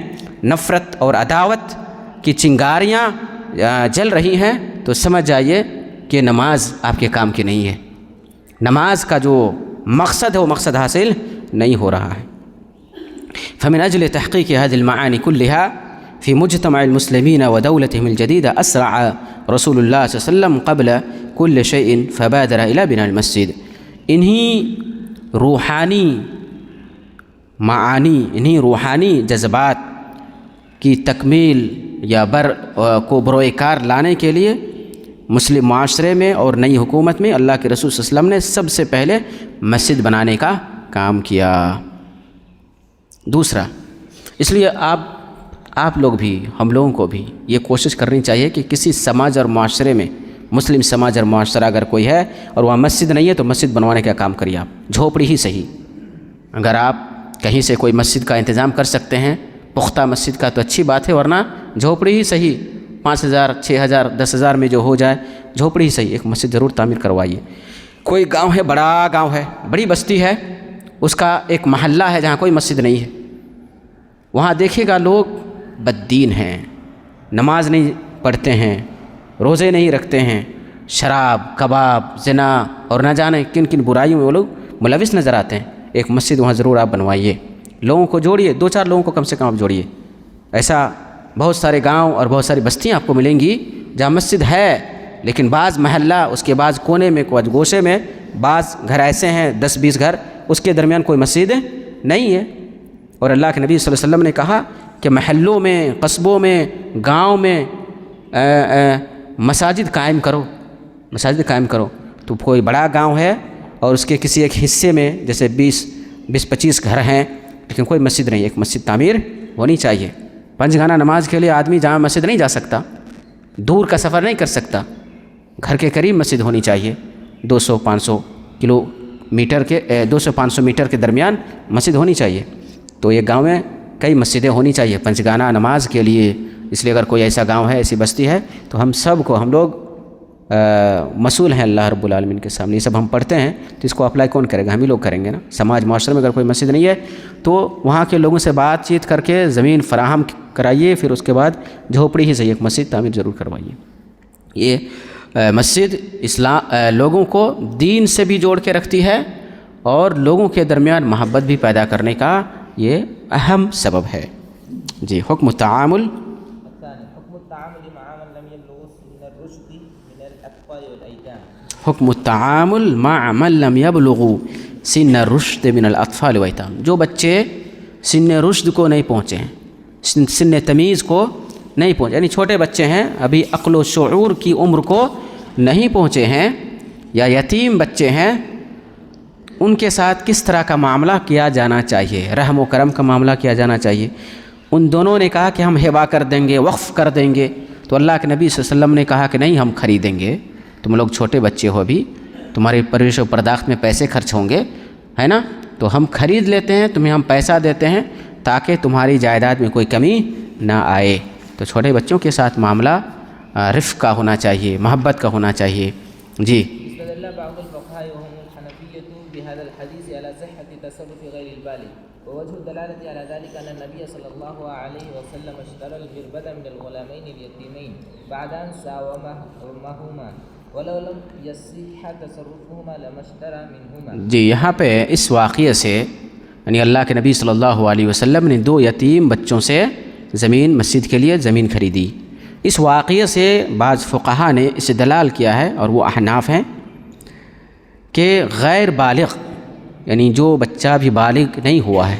نفرت اور عداوت کی چنگاریاں جل رہی ہیں، تو سمجھ جائیے کہ نماز آپ کے کام کی نہیں ہے، نماز کا جو مقصد ہے وہ مقصد حاصل نہیں ہو رہا ہے۔ فمن أجل تحقيق هذه المعاني كلها في مجتمع المسلمين ودولتهم الجديدة أسرع رسول الله صلى الله عليه وسلم قبل كل شيء فبادر إلى بناء المسجد۔ انہی روحانی معانی، انہی روحانی جذبات کی تکمیل یا بروئے کار لانے کے لیے مسلم معاشرے میں اور نئی حکومت میں اللہ کے رسول صلی اللہ علیہ وسلم نے سب سے پہلے مسجد بنانے کا کام کیا۔ دوسرا، اس لیے آپ لوگ بھی، ہم لوگوں کو بھی یہ کوشش کرنی چاہیے کہ کسی سماج اور معاشرے میں، مسلم سماج اور معاشرہ اگر کوئی ہے اور وہاں مسجد نہیں ہے تو مسجد بنوانے کا کام کریے آپ، جھوپڑی ہی صحیح۔ اگر آپ کہیں سے کوئی مسجد کا انتظام کر سکتے ہیں، پختہ مسجد کا، تو اچھی بات ہے، ورنہ جھوپڑی ہی صحیح، 5,000 6,000 10,000 میں جو ہو جائے، جھوپڑی ہی صحیح، ایک مسجد ضرور تعمیر کروائیے۔ کوئی گاؤں ہے، بڑا گاؤں ہے، بڑی بستی ہے، اس کا ایک محلہ ہے جہاں کوئی مسجد نہیں ہے، وہاں دیکھیے گا لوگ بددین ہیں، نماز نہیں پڑھتے ہیں، روزے نہیں رکھتے ہیں، شراب، کباب، زنا اور نہ جانے کن کن برائیوں میں وہ لوگ ملوث نظر آتے ہیں۔ ایک مسجد وہاں ضرور آپ بنوائیے، لوگوں کو جوڑیے، 2-4 لوگوں کو کم سے کم آپ جوڑیے۔ ایسا بہت سارے گاؤں اور بہت ساری بستیاں آپ کو ملیں گی جہاں مسجد ہے، لیکن بعض محلہ، اس کے بعض کونے میں، کوئی گوشے میں، بعض گھر ایسے ہیں 10-20 گھر، اس کے درمیان کوئی مسجد نہیں ہے۔ اور اللہ کے نبی صلی اللہ علیہ وسلم نے کہا کہ محلوں میں، قصبوں میں، گاؤں میں مساجد قائم کرو، مساجد قائم کرو۔ تو کوئی بڑا گاؤں ہے اور اس کے کسی ایک حصے میں جیسے 20-25 گھر ہیں، لیکن کوئی مسجد نہیں، ایک مسجد تعمیر ہونی چاہیے۔ 5 گانا نماز کے لیے آدمی جامع مسجد نہیں جا سکتا، دور کا سفر نہیں کر سکتا، گھر کے قریب مسجد ہونی چاہیے، 200-500 کلومیٹر کے 200-500 میٹر کے درمیان مسجد ہونی چاہیے۔ تو یہ گاؤں میں کئی مسجدیں ہونی چاہیے 5 گانا نماز کے لیے۔ اس لیے اگر کوئی ایسا گاؤں ہے، ایسی بستی ہے، تو ہم سب کو، ہم لوگ مسئول ہیں اللہ رب العالمین کے سامنے، یہ سب ہم پڑھتے ہیں، تو اس کو اپلائی کون کرے گا؟ ہم ہی لوگ کریں گے نا۔ سماج معاشرے میں اگر کوئی مسجد نہیں ہے تو وہاں کے لوگوں سے بات چیت کر کے زمین فراہم کرائیے، پھر اس کے بعد جھوپڑی ہی صحیح ایک مسجد تعمیر ضرور کروائیے۔ یہ مسجد لوگوں کو دین سے بھی جوڑ کے رکھتی ہے اور لوگوں کے درمیان محبت بھی پیدا کرنے کا یہ اہم سبب ہے۔ جی، حکم التعامل، حکم التعامل مع من لم يبلغ سن الرشد من الاطفال والایتام، حکم التعامل مع من لم يبلغ سن الرشد من الاطفال والایتام، جو بچے سن رشد کو نہیں پہنچے ہیں، سن تمیز کو نہیں پہنچے، یعنی چھوٹے بچے ہیں، ابھی عقل و شعور کی عمر کو نہیں پہنچے ہیں، یا یتیم بچے ہیں، ان کے ساتھ کس طرح کا معاملہ کیا جانا چاہیے، رحم و کرم کا معاملہ کیا جانا چاہیے۔ ان دونوں نے کہا کہ ہم ہبہ کر دیں گے، وقف کر دیں گے، تو اللہ کے نبی صلی اللہ علیہ وسلم نے کہا کہ نہیں، ہم خریدیں گے، تم لوگ چھوٹے بچے ہو، ابھی تمہاری پرورش و پرداخت میں پیسے خرچ ہوں گے، ہے نا، تو ہم خرید لیتے ہیں، تمہیں ہم پیسہ دیتے ہیں تاکہ تمہاری جائیداد میں کوئی کمی نہ آئے۔ تو چھوٹے بچوں کے ساتھ معاملہ رفق کا ہونا چاہیے، محبت کا ہونا چاہیے۔ جی، استدل بعض الفقهاء وهم الحنفية بهذا الحديث على صحة تصرف غير البالغ، ووجه الدلالة على ذلك أن النبي صلى الله عليه وسلم اشترى الغربة من الغلامين اليتيمين بعد أن ساومهما ولو لم يصح تصرفهما لما اشترى منهما۔ جی، یہاں پہ اس واقعے سے یعنی اللہ کے نبی صلی اللہ علیہ وسلم نے 2 یتیم بچوں سے زمین، مسجد کے لیے زمین خریدی۔ اس واقعے سے بعض فقہا نے استدلال کیا ہے، اور وہ احناف ہیں، کہ غیر بالغ یعنی جو بچہ بھی بالغ نہیں ہوا ہے،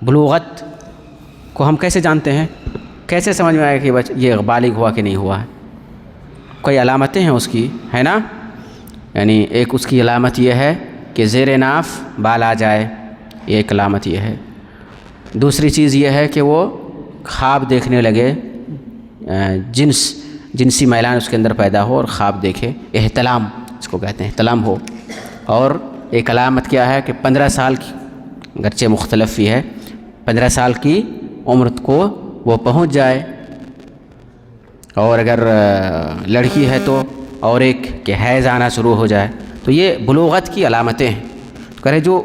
بلوغت کو ہم کیسے جانتے ہیں، کیسے سمجھ میں آئے کہ یہ بالغ ہوا کہ نہیں ہوا ہے؟ کوئی علامتیں ہیں اس کی، ہے نا، یعنی ایک اس کی علامت یہ ہے کہ زیر ناف بال آ جائے، یہ ایک علامت یہ ہے۔ دوسری چیز یہ ہے کہ وہ خواب دیکھنے لگے، جنسی میلان اس کے اندر پیدا ہو اور خواب دیکھے، احتلام اس کو کہتے ہیں احتلام ہو. اور ایک علامت کیا ہے کہ 15 سال کی، گرچہ مختلف ہی ہے، 15 سال کی عمر کو وہ پہنچ جائے. اور اگر لڑکی ہے تو اور ایک کہ حیض آنا شروع ہو جائے. تو یہ بلوغت کی علامتیں ہیں. کرے جو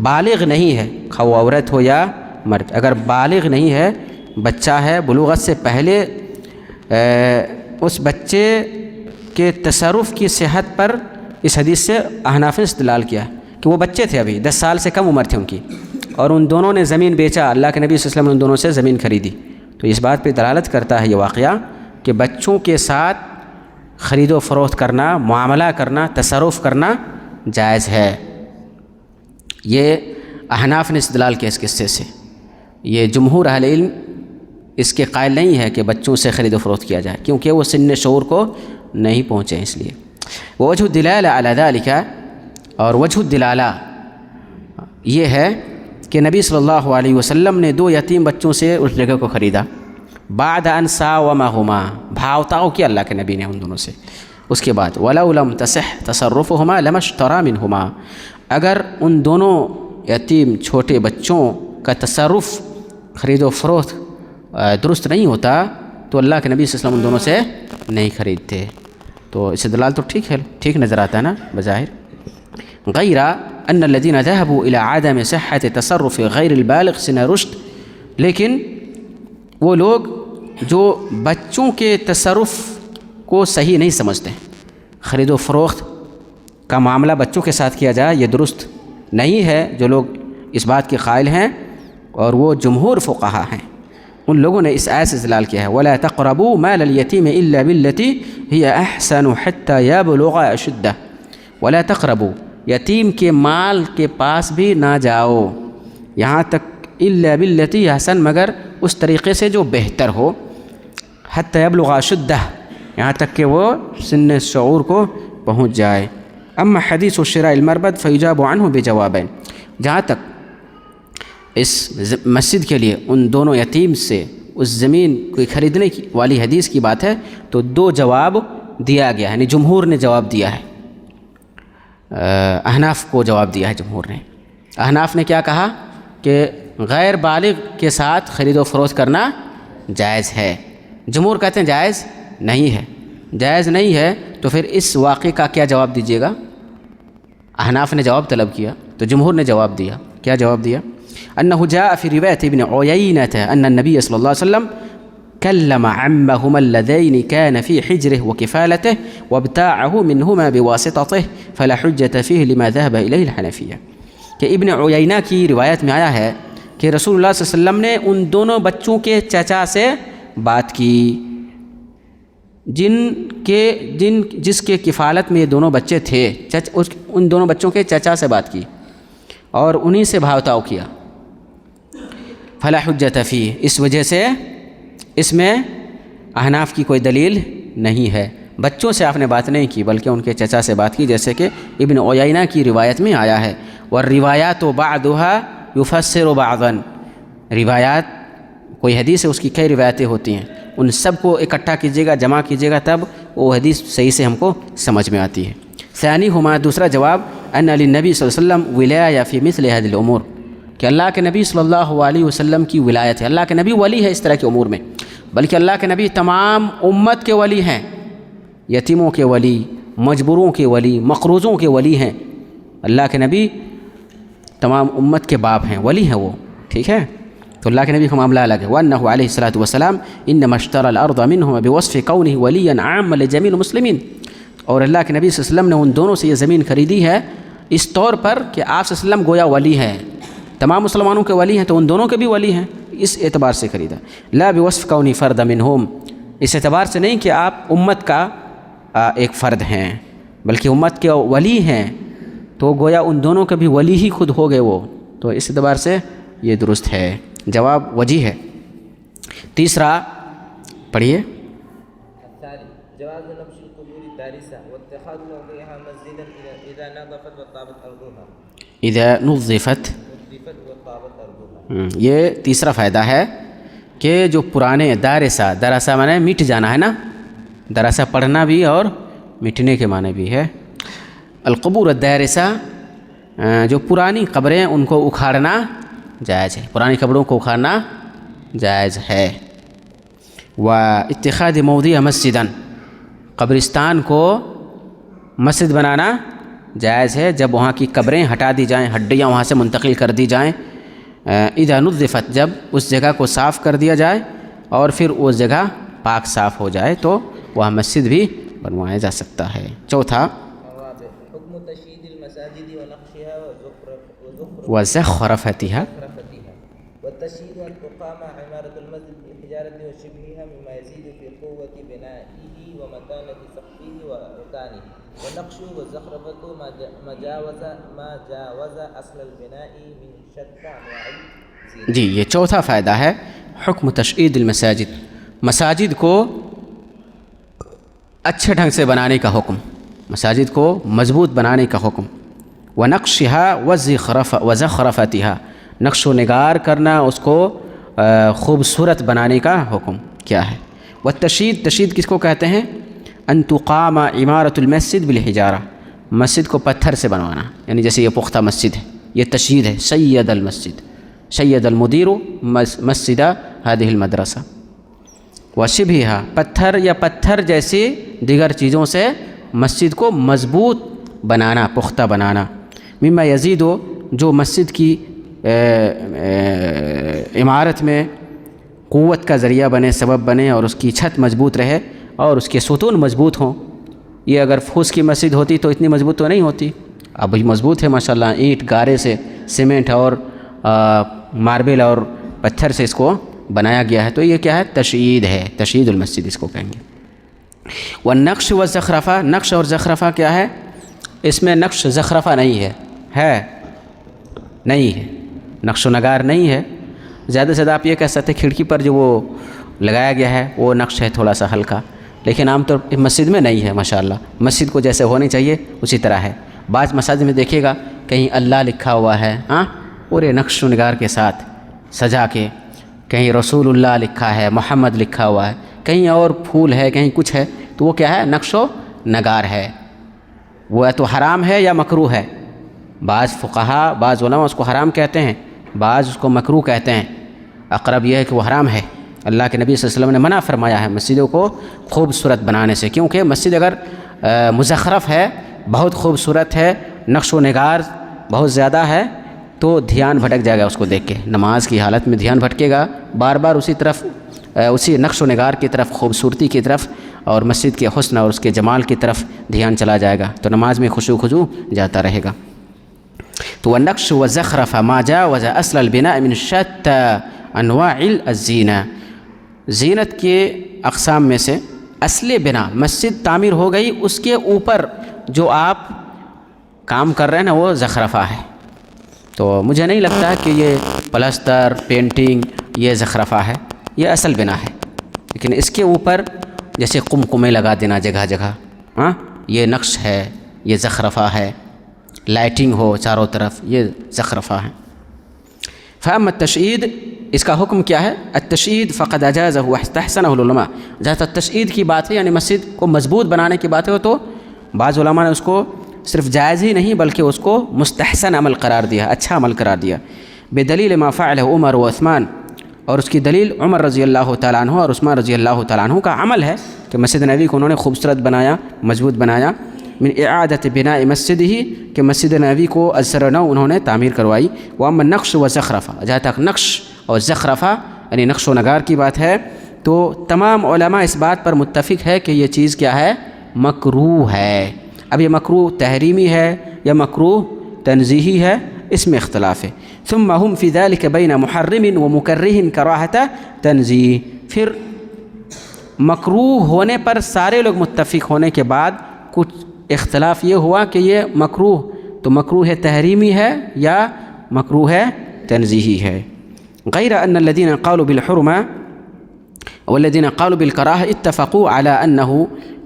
بالغ نہیں ہے، خواہ عورت ہو یا مرد، اگر بالغ نہیں ہے، بچہ ہے، بلوغت سے پہلے اس بچے کے تصرف کی صحت پر اس حدیث سے احناف نے استدلال کیا کہ وہ بچے تھے، ابھی 10 سال سے کم عمر تھی ان کی، اور ان دونوں نے زمین بیچا. اللہ کے نبی صلی اللہ علیہ وسلم نے ان دونوں سے زمین خریدی. تو اس بات پہ دلالت کرتا ہے یہ واقعہ کہ بچوں کے ساتھ خرید و فروخت کرنا، معاملہ کرنا، تصرف کرنا جائز ہے. یہ احناف نے استدلال کیا اس قصے سے. یہ جمہور اہل علم اس کے قائل نہیں ہے کہ بچوں سے خرید و فروخت کیا جائے، کیونکہ وہ سن شعور کو نہیں پہنچے. اس لیے وجہ الدلالہ علی ذلک، اور وجہ الدلالہ یہ ہے کہ نبی صلی اللہ علیہ وسلم نے 2 یتیم بچوں سے اس جگہ کو خریدا. بعد ان ساومہما، بھاؤ تاؤ کیا اللہ کے نبی نے ان دونوں سے. اس کے بعد وَلَوْ لَمْ تَصِحْ تَصَرُّفُهُمَا لَمَا اشْتَرَىٰ مِنْهُمَا، اگر ان دونوں یتیم چھوٹے بچوں کا تصرف، خرید و فروخت درست نہیں ہوتا تو اللہ کے نبی صلی اللہ علیہ وسلم ان دونوں سے نہیں خریدتے. تو اس دلال تو ٹھیک ہے، ٹھیک نظر آتا ہے نا بظاہر. غیر ان الذين ذهبوا الى عدم صحة تصرف غیر البالغ سن رشد، لیکن وہ لوگ جو بچوں کے تصرف کو صحیح نہیں سمجھتے، خرید و فروخت کا معاملہ بچوں کے ساتھ کیا جائے یہ درست نہیں ہے، جو لوگ اس بات کے قائل ہیں اور وہ جمہور فقہا ہیں، ان لوگوں نے اس آیت سے استدلال کیا ہے وَلَا تَقْرَبُوا مَالَ الْيَتِيمِ إِلَّا بِالَّتِي هِيَ أَحْسَنُ حَتَّى يَبْلُغَ أَشُدَّهُ، وَلَا تَقْرَبُوا، یتیم کے مال کے پاس بھی نہ جاؤ، یہاں تک إِلَّا بِالَّتِي أَحْسَنُ، مگر اس طریقے سے جو بہتر ہو، حَتَّى يَبْلُغَ أَشُدَّهُ، یہاں تک کہ وہ سن شعور کو پہنچ جائے. اما حدیث شراء المربد فیجاب عنہ بجوابین، جہاں تک اس مسجد کے لیے ان دونوں یتیم سے اس زمین کو خریدنے کی والی حدیث کی بات ہے تو 2 جواب دیا گیا، یعنی جمہور نے جواب دیا ہے، احناف کو جواب دیا ہے جمہور نے. احناف نے کیا کہا کہ غیر بالغ کے ساتھ خرید و فروخت کرنا جائز ہے. جمہور کہتے ہیں جائز نہیں ہے. جائز نہیں ہے تو پھر اس واقعے کا کیا جواب دیجیے گا؟ احناف نے جواب طلب کیا تو جمہور نے جواب دیا. کیا جواب دیا؟ انه جاء في رواية ابن عيينة ان النبي صلى الله عليه وسلم كلم عمهما اللذين كان في حجره وكفالته وابتاعه منهما بواسطته فلا حجة فيه لما ذهب إليه الحنفية. کہ ابن عیینہ کی روایت میں آیا ہے کہ رسول اللہ صلی اللہ علیہ وسلم نے ان دونوں بچوں کے چچا سے بات کی جس کے کفالت میں یہ دونوں بچے تھے، ان دونوں بچوں کے چچا سے بات کی اور انہی سے بھاؤ تاؤ کیا. فلا حجت فیہ، اس وجہ سے اس میں احناف کی کوئی دلیل نہیں ہے. بچوں سے آپ نے بات نہیں کی بلکہ ان کے چچا سے بات کی، جیسے کہ ابن عیینہ کی روایت میں آیا ہے. والروایات بعضها یفسر بعضا، روایات کوئی حدیث ہے اس کی کئی روایتیں ہوتی ہیں، ان سب کو اکٹھا کیجیے گا، جمع کیجیے گا، تب وہ حدیث صحیح سے ہم کو سمجھ میں آتی ہے. ثانی ہما، دوسرا جواب، ان للنبی صلی اللہ علیہ وسلم ولایہ فی مثل هذه الامور، کہ اللہ کے نبی صلی اللہ علیہ وسلم کی ولایت ہے. اللہ کے نبی ولی ہے اس طرح کے امور میں، بلکہ اللہ کے نبی تمام امت کے ولی ہیں، یتیموں کے ولی، مجبوروں کے ولی، مقروضوں کے ولی ہیں. اللہ کے نبی تمام امت کے باپ ہیں، ولی ہیں وہ، ٹھیک ہے. تو اللہ کے نبی کا معاملہ الگ ہے. وَأَنَّهُ عَلَيْهِ الصَّلَاةُ وَالسَّلَامُ إِنَّمَا اشْتَرَى الْأَرْضَ مِنْهُمَا بِوَصْفِ كَوْنِهِ وَلِيًّا عَامًّا لِجَمِيعِ الْمُسْلِمِينَ، اور اللہ کے نبی صلی اللہ علیہ وسلم نے ان دونوں سے یہ زمین خریدی ہے اس طور پر کہ آپ صلی اللہ علیہ وسلم گویا ولی ہیں، تمام مسلمانوں کے ولی ہیں، تو ان دونوں کے بھی ولی ہیں، اس اعتبار سے خریدا. لا بوصف کونی فرد منہم، اس اعتبار سے نہیں کہ آپ امت کا ایک فرد ہیں بلکہ امت کے ولی ہیں، تو گویا ان دونوں کے بھی ولی ہی خود ہو گئے وہ، تو اس اعتبار سے یہ درست ہے. جواب وجیح ہے. تیسرا پڑھیے. جواز نبش القبور الدارسة واتخاذ موضعها مسجدا إذا نظفت وطابت أرضها، اذا نظفت وطابت أرضها. یہ تیسرا فائدہ ہے کہ جو پرانے دراسہ معنی مٹ جانا ہے نا، دراسہ پڑھنا بھی اور مٹنے کے معنی بھی ہے. القبور الدارسہ جو پرانی قبریں ان کو اکھاڑنا جائز ہے، پرانی قبروں کو اکھاڑنا جائز ہے۔ واتخاذ موضع مسجدا، قبرستان کو مسجد بنانا جائز ہے جب وہاں کی قبریں ہٹا دی جائیں، ہڈیاں وہاں سے منتقل کر دی جائیں، اذا نظفت، جب اس جگہ کو صاف کر دیا جائے اور پھر اس جگہ پاک صاف ہو جائے تو وہاں مسجد بھی بنوایا جا سکتا ہے۔ چوتھا حکم تشیید المساجد ونقشها وزخرفتها، والتشييد أن تقام عمارة المسجد بالحجارة وشبهها مما يزيد في قوة بنائه ومتانة سقفه وأركانه، والنقش والزخرفة ما جاوز أصل البناء من شتى أنواع الزينة۔ جی یہ چوتھا فائدہ ہے حکم تشیید المساجد، مساجد کو اچھے ڈھنگ سے بنانے کا حکم، مساجد کو مضبوط بنانے کا حکم، ونقشها وزخرفتها، نقش و نگار کرنا، اس کو خوبصورت بنانے کا حکم کیا ہے۔ والتشیید، تشیید کس کو کہتے ہیں؟ ان تقام عمارت المسجد بالحجارہ، مسجد کو پتھر سے بنوانا، یعنی جیسے یہ پختہ مسجد ہے، یہ تشیید ہے۔ سید المسجد، سید المدیر مسجد هذه المدرسہ۔ وشبہہا، پتھر یا پتھر جیسی دیگر چیزوں سے مسجد کو مضبوط بنانا، پختہ بنانا۔ مما یزید، جو مسجد کی عمارت میں قوت کا ذریعہ بنے، سبب بنے، اور اس کی چھت مضبوط رہے اور اس کے ستون مضبوط ہوں۔ یہ اگر پھوس کی مسجد ہوتی تو اتنی مضبوط تو نہیں ہوتی، اب بھی مضبوط ہے ماشاءاللہ، اینٹ گارے سے، سیمنٹ اور ماربل اور پتھر سے اس کو بنایا گیا ہے، تو یہ کیا ہے؟ تشیید ہے، تشیید المسجد اس کو کہیں گے۔ والنقش والزخرفہ، نقش اور زخرفہ کیا ہے؟ اس میں نقش زخرفہ نہیں ہے نہیں ہے، نقش و نگار نہیں ہے۔ زیادہ سے زیادہ آپ یہ کہہ سکتے ہیں کھڑکی پر جو وہ لگایا گیا ہے وہ نقش ہے تھوڑا سا ہلکا، لیکن عام طور پر مسجد میں نہیں ہے ماشاءاللہ، مسجد کو جیسے ہونی چاہیے اسی طرح ہے۔ بعض مساجد میں دیکھیے گا کہیں اللہ لکھا ہوا ہے، پورے نقش و نگار کے ساتھ سجا کے، کہیں رسول اللہ لکھا ہے، محمد لکھا ہوا ہے، کہیں اور پھول ہے، کہیں کچھ ہے، تو وہ کیا ہے؟ نقش و نگار ہے۔ وہ یا تو حرام ہے یا مکروہ ہے۔ بعض فقہا، بعض علماء اس کو حرام کہتے ہیں، بعض اس کو مکروہ کہتے ہیں۔ اقرب یہ ہے کہ وہ حرام ہے۔ اللہ کے نبی صلی اللہ علیہ وسلم نے منع فرمایا ہے مسجدوں کو خوبصورت بنانے سے، کیونکہ مسجد اگر مزخرف ہے، بہت خوبصورت ہے، نقش و نگار بہت زیادہ ہے، تو دھیان بھٹک جائے گا اس کو دیکھ کے، نماز کی حالت میں دھیان بھٹکے گا، بار بار اسی طرف، اسی نقش و نگار کی طرف، خوبصورتی کی طرف اور مسجد کے حسن اور اس کے جمال کی طرف دھیان چلا جائے گا، تو نماز میں خضوع جاتا رہے گا۔ تو والنقش والزخرف ما جاوز اصل البناء من شتى انواع الزینہ، زینت کے اقسام میں سے اصل بنا، مسجد تعمیر ہو گئی، اس کے اوپر جو آپ کام کر رہے ہیں نا وہ زخرفہ ہے۔ تو مجھے نہیں لگتا کہ یہ پلستر، پینٹنگ یہ زخرفہ ہے، یہ اصل بنا ہے، لیکن اس کے اوپر جیسے قمقمے لگا دینا جگہ جگہ، یہ نقش ہے، یہ زخرفہ ہے، لائٹنگ ہو چاروں طرف، یہ زخرفہ ہے۔ فاما التشیید، اس کا حکم کیا ہے؟ التشیید فقد اجازہ واستحسنہ العلماء، جہاں تک تشیید کی بات ہے، یعنی مسجد کو مضبوط بنانے کی بات ہے، تو بعض علماء نے اس کو صرف جائز ہی نہیں بلکہ اس کو مستحسن عمل قرار دیا، اچھا عمل قرار دیا، بدلیل ما فعلہ عمر و عثمان، اور اس کی دلیل عمر رضی اللہ تعالیٰ عنہ اور عثمان رضی اللہ تعالیٰ عنہ کا عمل ہے کہ مسجد نبی کو انہوں نے خوبصورت بنایا، مضبوط بنایا، من اعادت بناء مسجد ہی، کہ مسجد نبی کو از سر نو انہوں نے تعمیر کروائی۔ واما النقش و زخرفہ، جہاں تک نقش اور زخرفہ یعنی نقش و نگار کی بات ہے تو تمام علماء اس بات پر متفق ہے کہ یہ چیز کیا ہے؟ مکروہ ہے۔ اب یہ مکروہ تحریمی ہے یا مکروہ تنزیہی ہے، اس میں اختلاف ہے۔ ثم هم فی ذلک بین محرم و مکرہ کراہۃ تنزیہ، پھر مکروہ ہونے پر سارے لوگ متفق ہونے کے بعد کچھ اختلاف یہ ہوا کہ یہ مکروہ تو مکروہ تحریمی ہے یا مکروہ تنزیہی ہے۔ غیر ان الذین قالوا بالحرمہ والذین قالوا بالکراہہ اتفقوا على انه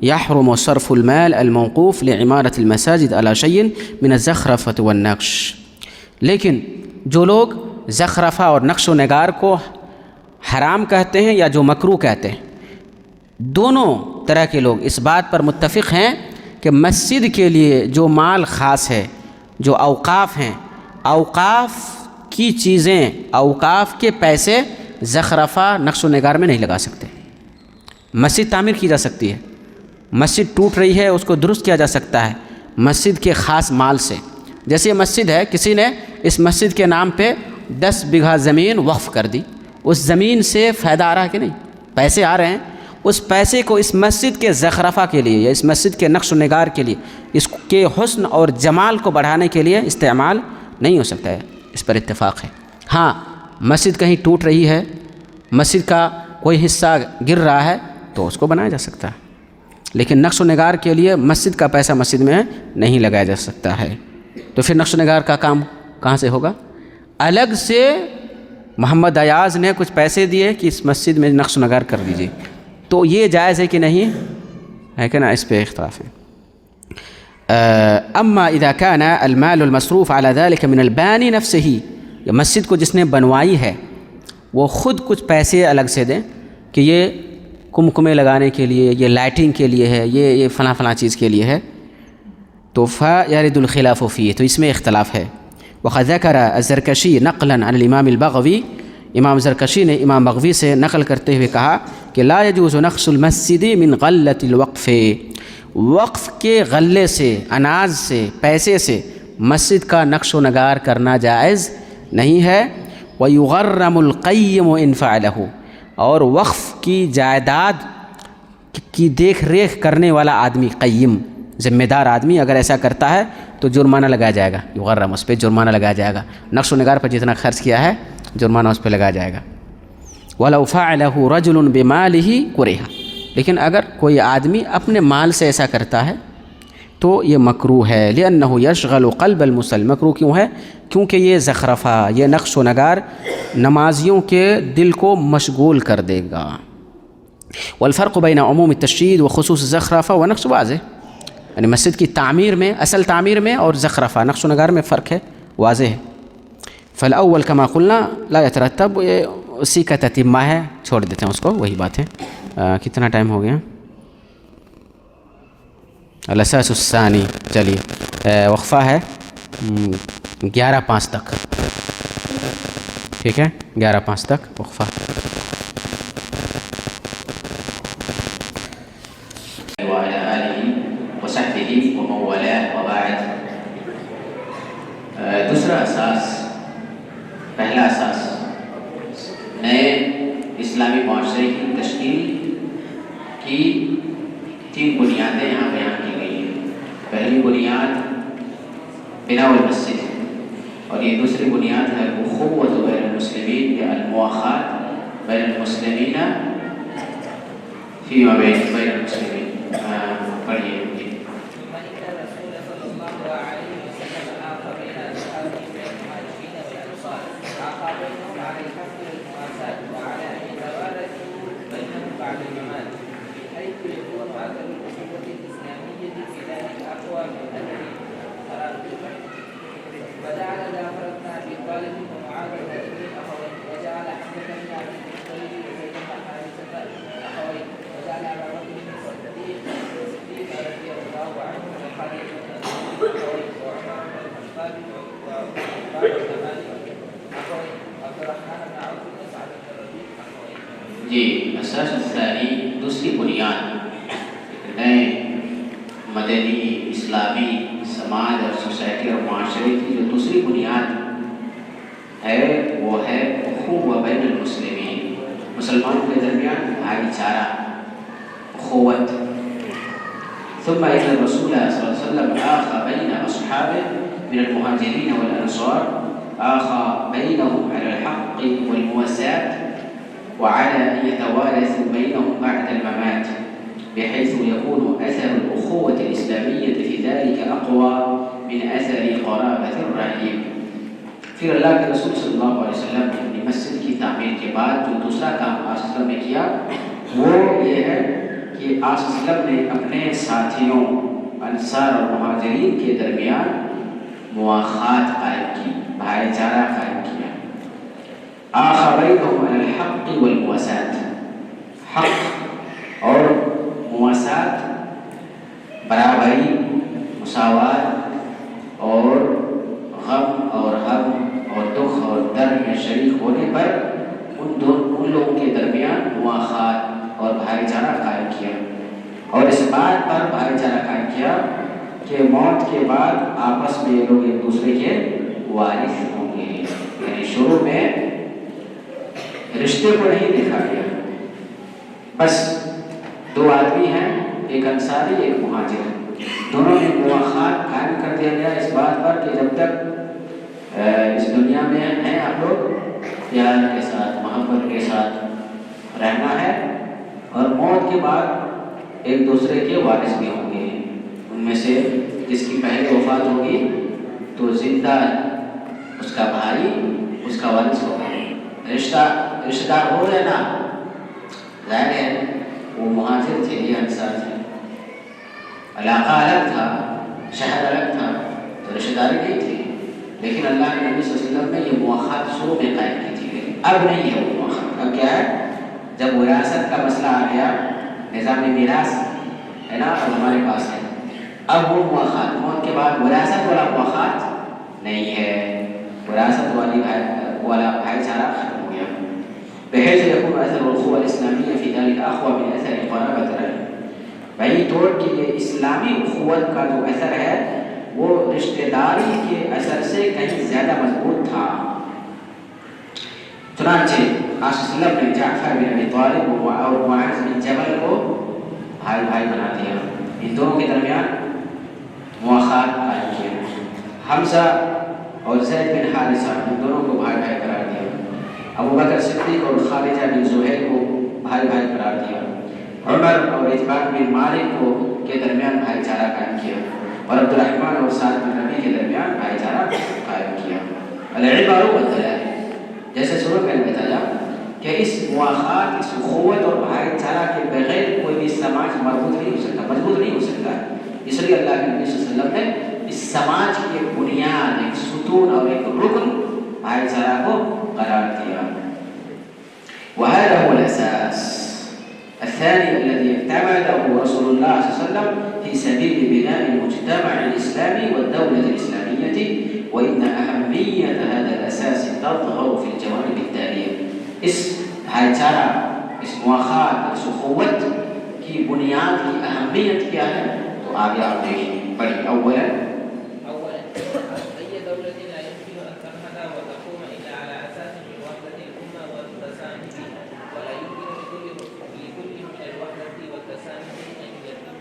يحرم صرف المال الموقوف لعمارة المساجد على شيء من الزخرفة والنقش، لیکن جو لوگ زخرفہ اور نقش و نگار کو حرام کہتے ہیں یا جو مکروہ کہتے ہیں، دونوں طرح کے لوگ اس بات پر متفق ہیں کہ مسجد کے لیے جو مال خاص ہے، جو اوقاف ہیں، اوقاف کی چیزیں، اوقاف کے پیسے زخرفہ نقش و نگار میں نہیں لگا سکتے۔ مسجد تعمیر کی جا سکتی ہے، مسجد ٹوٹ رہی ہے اس کو درست کیا جا سکتا ہے مسجد کے خاص مال سے۔ جیسے یہ مسجد ہے، کسی نے اس مسجد کے نام پہ 10 بیگھہ زمین وقف کر دی، اس زمین سے فائدہ آ رہا ہے کہ نہیں؟ پیسے آ رہے ہیں، اس پیسے کو اس مسجد کے زخرفہ کے لیے یا اس مسجد کے نقش و نگار کے لیے، اس کے حسن اور جمال کو بڑھانے کے لیے استعمال نہیں ہو سکتا ہے، اس پر اتفاق ہے۔ ہاں، مسجد کہیں ٹوٹ رہی ہے، مسجد کا کوئی حصہ گر رہا ہے تو اس کو بنایا جا سکتا ہے، لیکن نقش و نگار کے لیے مسجد کا پیسہ مسجد میں نہیں لگایا جا سکتا ہے۔ تو پھر نقش و نگار کا کام کہاں سے ہوگا؟ الگ سے محمد ایاز نے کچھ پیسے دیے کہ اس مسجد میں نقش و نگار کر دیجیے، تو یہ جائز ہے کہ نہیں ہے کہ نا؟ اس پہ اختلاف ہے۔ اما اذا كان المال المصروف على ذلك من الباني نفسه، یہ مسجد کو جس نے بنوائی ہے وہ خود کچھ پیسے الگ سے دیں کہ یہ کمکمے لگانے کے لیے، یہ لائٹنگ کے لیے ہے، یہ فلاں فلاں چیز کے لیے ہے، تو فيرد الخلاف فيه، تو اس میں اختلاف ہے۔ وقد ذكر الزركشي نقلا عن الامام البغوی، امام زرکشی نے امام بغوی سے نقل کرتے ہوئے کہا کہ لا يجوز نقص المسجد من غلة الوقف، وقف کے غلے سے، اناج سے، پیسے سے مسجد کا نقش و نگار کرنا جائز نہیں ہے۔ ويغرم القیم ان فعله، اور وقف کی جائیداد کی دیکھ ریکھ کرنے والا آدمی، قیم ذمہ دار آدمی اگر ایسا کرتا ہے تو جرمانہ لگایا جائے گا، یغرم، اس پہ جرمانہ لگایا جائے گا، نقش و نگار پر جتنا خرچ کیا ہے جرمانہ اس پہ لگایا جائے گا۔ وَلَوْ فَعَلَهُ رَجُلٌ بِمَالِهِ كُرِهَ، لیکن اگر کوئی آدمی اپنے مال سے ایسا کرتا ہے تو یہ مکروہ ہے، لِأَنَّهُ يَشْغَلُ قَلْبَ الْمُصَلِّ، مکروہ کیوں ہے؟ کیونکہ یہ زخرفہ، یہ نقش و نگار نمازیوں کے دل کو مشغول کر دے گا۔ والفرق بین عموم التشیید وخصوص الزخرفہ ونقش واضح، یعنی مسجد کی تعمیر میں، اصل تعمیر میں اور زخرفہ نقش و نگار میں فرق ہے، واضح ہے۔ فالاول کما قلنا لا يترتب، یہ اسی کا تتمہ ہے، چھوڑ دیتے ہیں اس کو، وہی بات ہے۔ کتنا ٹائم ہو گیا؟ الاساس الثانی، چلیے وقفہ ہے 11:05 تک، ٹھیک ہے، 11:05 تک وقفہ۔ وعلى آله وصحبه ومن والاه وبعد۔ دوسرا اساس، پہلا اساس نئے اسلامی معاشرے کی تشکیل کی 3 بنیادیں یہاں بیان کی گئی ہیں۔ پہلی بنیاد بناء المسجد، اور یہ دوسری بنیاد ہے اخوۃ بین المسلمین یا المواخات بین المسلمین فیما بین المسلمین۔ پڑھیے جی۔ جی، اساس الثانی، دوسری بنیاد نئے مدنی اسلامی سماج اور سوسائٹی اور معاشرے کی جو دوسری بنیاد ہے وہ ہے اخوۃ بین المسلمین، مسلمانوں کے درمیان بھائی چارہ، اخوت۔ ثم ان الرسول صلی اللہ علیہ وسلم آخى بین اصحابه من المهاجرین والانصار، آخى بینهم على الحق والمواساة وعلى أن يتوارثوا بينهم بعد الممات، بحيث يكون أثر الأخوة الإسلامية في ذلك أقوى من أثر قرابة الرحم۔ پھر اللہ کے رسول صلی اللہ علیہ وسلم نے مسجد کی تعمیر کے بعد جو دوسرا کام آپ صلی اللہ علیہ وسلم نے کیا وہ یہ ہے کہ آپ صلی اللہ علیہ وسلم نے اپنے ساتھیوں انصار اور مہاجرین کے درمیان مواخات قائم کی، بھائی چارہ قائم کیا۔ آخى بينهم على الحق والمواساة، حق اور مواسات، برابر برابری، مساوات اور غم اور غم اور دکھ اور درد میں شریک ہونے پر ان لوگوں کے درمیان مواخات اور بھائی چارہ قائم کیا، اور اس بات پر بھائی چارہ قائم کیا کہ موت کے بعد آپس میں لوگ ایک دوسرے کے وارث ہوں گے۔ یعنی شروع میں رشتے کو نہیں دیکھا گیا، بس دو آدمی ہیں، ایک انصاری ایک مہاجر، دونوں میں مواخات قائم کر دیا گیا اس بات پر کہ جب تک اس دنیا میں ہیں آپ لوگ پیار کے ساتھ محبت کے ساتھ رہنا ہے، اور موت کے بعد ایک دوسرے کے وارث بھی ہوں گے۔ ان میں سے جس کی پہلے وفات ہوگی تو زندہ اس کا بھائی اس کا وارث ہوگا۔ رشتہ دار ہو رہے نا، ظاہر ہے وہ مہاجر تھے، یہ انصار تھے، علاقہ الگ تھا، شہر الگ تھا، تو رشتہ داری نہیں تھی، لیکن اللہ کے نبی صلی اللہ علیہ وسلم نے یہ مواخات شروع میں قائم کی تھی، لیکن اب نہیں ہے وہ مواخات۔ اب کیا ہے، جب وراثت کا مسئلہ آ گیا، نظام میراث ہے نا اب ہمارے پاس ہے، اب وہ مواخات موت کے بعد وراثت والا مواخات نہیں ہے، وراثت والا بھائی چارہ ختم ہو گیا۔ بحيث يكون اثر الاخوه الاسلاميه في ذلك اقوى من اثر قرابه الرحم، بھائی طور کہ یہ اسلامی اخوت کا جو اثر ہے وہ رشتہ داری کے اثر سے کہیں زیادہ مضبوط تھا۔ چنانچہ آپ صلی اللہ علیہ وسلم نے جعفر بن ابی طالب اور معاذ بن جبل کو بھائی بھائی بنا دیا، ان دونوں کے درمیان مواخات قائم کیا۔ حمزہ اور زید بن حارثہ ان دونوں کو بھائی بھائی قرار دیا، ابو بکر صدیق اور خارجہ بن زہیر کو بھائی بھائی قرار دیا، عمر اور اتبان بن مالک کو کے درمیان بھائی چارہ قائم کیا، اور عبد الرحمن اور سعد بن ربیع کے درمیان بھائی چارہ قائم کیا۔ العبار والدلائل، جیسے شروع میں نے بتایا کہ اس مواخات، اس اخوت اور بھائی چارہ کے بغیر کوئی بھی سماج مربوط نہیں ہو سکتا، مضبوط نہیں ہو سکتا، اس لیے اللہ کے نبی صلی اللہ علیہ وسلم نے اس سماج کی ایک بنیاد، ایک ستون اور ایک رکن بھائی چارہ کو قرار دیا۔ وهذا هو الأساس الثاني الذي اعتمده رسول الله صلى الله عليه وسلم في سبيل بناء المجتمع الإسلامي والدولة الإسلامية، وإن أهمية هذا الأساس تظهر في الجوانب التالية۔ اس بھائی چارہ، اس مواخات، اس اخوت کی بنیاد کی اہمیت کیا ہے، تو آگے آپ دیکھیں پڑھی۔ اولا أي دولة لا يمكن أن تنهض وتقوم إلا على أساس من وحدة الأمة والتسامح، ولا يمكن لكل من الوحدة والتسامح أن يتم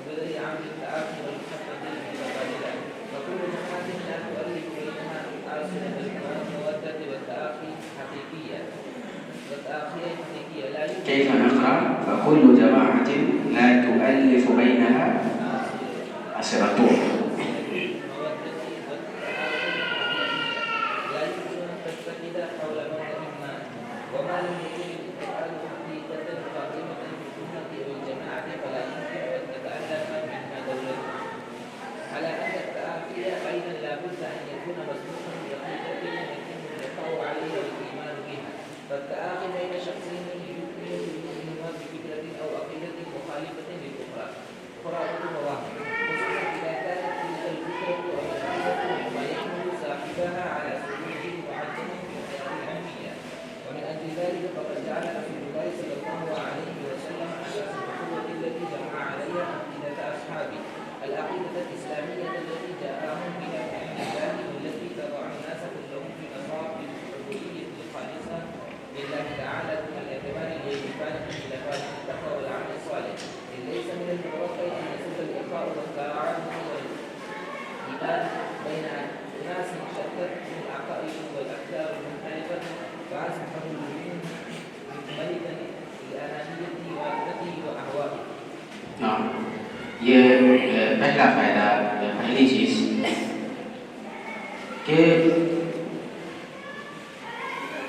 بغير عامل التعاون والمحبة المتبادلة، فكل جماعة لا تؤلف بينها ألسنة المودة والتآخي حقيقية لا يمكن كيف نقرأ؟ فكل جماعة لا تؤلف بينها أسرة وما لم يكن الاتحاد حقيقة قائمة بالأمة والجماعة فلا يمكن أن تتألف منها دولة، على أن التآخي أيضا لا بد أن يكون مسبوقا بعقيدة يتم اللقاء عليها والإيمان بها، فالتآخي بين شخصين يؤمن منهما بفكرة أو عقيدة مخالفة للأخرى خرافة واحد، خصوصا إذا كانت تلك الفكرة أو العقيدة مما يحمل صاحبها على سلوك معين من حياة الأهمية. ومن أجل ذلك فقد جعل رسول الله صلى الله عليه وسلم أساس الأخوة التي جمع عليها عقيدة أصحابه، العقيدة الإسلامية التي جاءهم بها من الله، والتي تضع الناس كلهم في نصاب العبودية الخالصة لله تعالى دون الاعتبار للعبادة بالأفعال التقوى والعمل الصالح، إذ ليس من المتوقع أن يسود الإخاء والتعاون والإيمان بين أناس شتت من العقائد والأفكار المختلفة، فأصبح المؤمن ملكا لأنانيته وعقيدته وأهوائه۔ یہ پہلا فائدہ، پہلی چیز کہ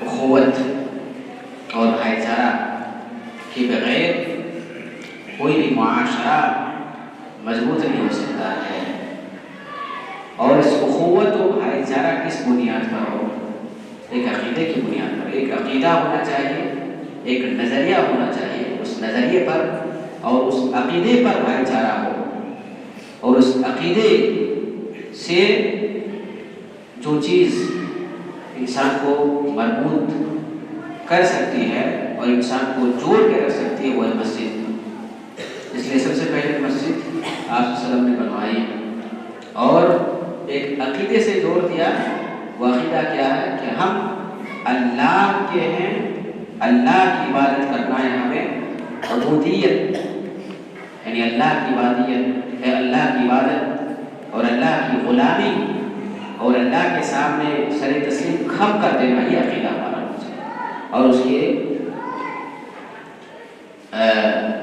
اخوت اور بھائی چارہ کے بغیر کوئی بھی معاشرہ مضبوط نہیں ہو سکتا ہے، اور اس اخوت و بھائی چارہ کس بنیاد پر ہو؟ ایک عقیدے کی بنیاد پر، ایک عقیدہ ہونا چاہیے، ایک نظریہ ہونا چاہیے، اس نظریے پر اور اس عقیدے پر بھائی چارہ ہو، اور اس عقیدے سے جو چیز انسان کو مربوط کر سکتی ہے اور انسان کو جوڑ کے رکھ سکتی ہے وہ ہے مسجد۔ اس لیے سب سے پہلے مسجد آپ صلی اللہ علیہ وسلم نے بنوائی اور ایک عقیدے سے جوڑ دیا۔ وہ عقیدہ کیا ہے کہ ہم اللہ کے ہیں، اللہ کی عبادت کرنا ہے ہمیں، عبودیت یعنی اللہ کی عبادت ہے، اللہ کی عبادت اور اللہ کی غلامی اور اللہ کے سامنے سر تسلیم خم کر دینا، یہ عقیدہ ہمارا اور اس کے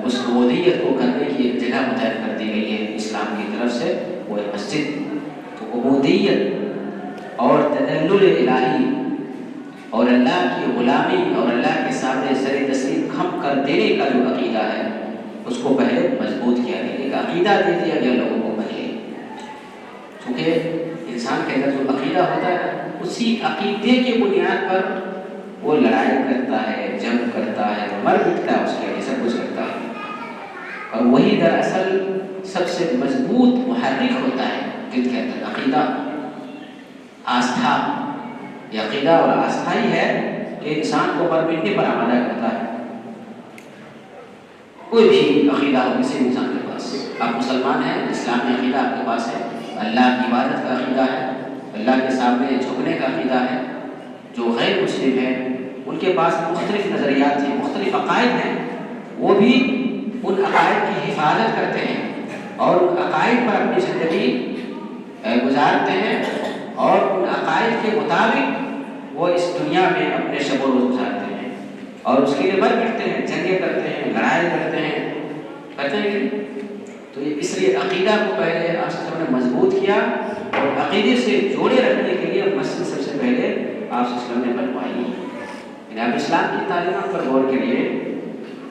اس عبودیت کو کرنے کی ایک جگہ متعین کر دی گئی ہے اسلام کی طرف سے، وہ ہے مسجد۔ تو عبودیت اور تدلل الہی اور اللہ کی غلامی اور اللہ کے سامنے سر تسلیم خم کر دینے کا جو عقیدہ ہے اس کو پہلے مضبوط کیا گیا، ایک عقیدہ دے دیا گیا لوگوں کو پہلے، کیونکہ انسان کے اندر جو عقیدہ ہوتا ہے اسی عقیدے کی بنیاد پر وہ لڑائی کرتا ہے، جنگ کرتا ہے، مر مٹتا ہے، اس کے لیے سب کچھ کرتا ہے، اور وہی دراصل سب سے مضبوط محرک ہوتا ہے دل کے اندر عقیدہ، آستھا۔ یہ عقیدہ اور آستھا ہی ہے کہ انسان کو مر مٹنے پر آمادہ کرتا ہے۔ کوئی بھی عقیدہ ہو کسی انسان کے پاس، آپ مسلمان ہیں، اسلامی عقیدہ آپ کے پاس ہے، اللہ کی عبادت کا عقیدہ ہے، اللہ کے سامنے جھکنے کا عقیدہ ہے۔ جو غیر مسلم ہیں ان کے پاس مختلف نظریات ہیں، مختلف عقائد ہیں، وہ بھی ان عقائد کی حفاظت کرتے ہیں اور ان عقائد پر اپنی زندگی گزارتے ہیں اور ان عقائد کے مطابق وہ اس دنیا میں اپنے شب و روز گزارتے ہیں اور اس کے لیے مر مٹتے ہیں، جنگیں کرتے ہیں، لڑائی کرتے ہیں۔ تو یہ اس لیے عقیدہ کو پہلے آپ نے مضبوط کیا اور عقیدے سے جوڑے رکھنے کے لیے مسجد سب سے پہلے آپ نے بنوائی۔ یعنی آپ اسلام کی تعلیمات پر غور کریے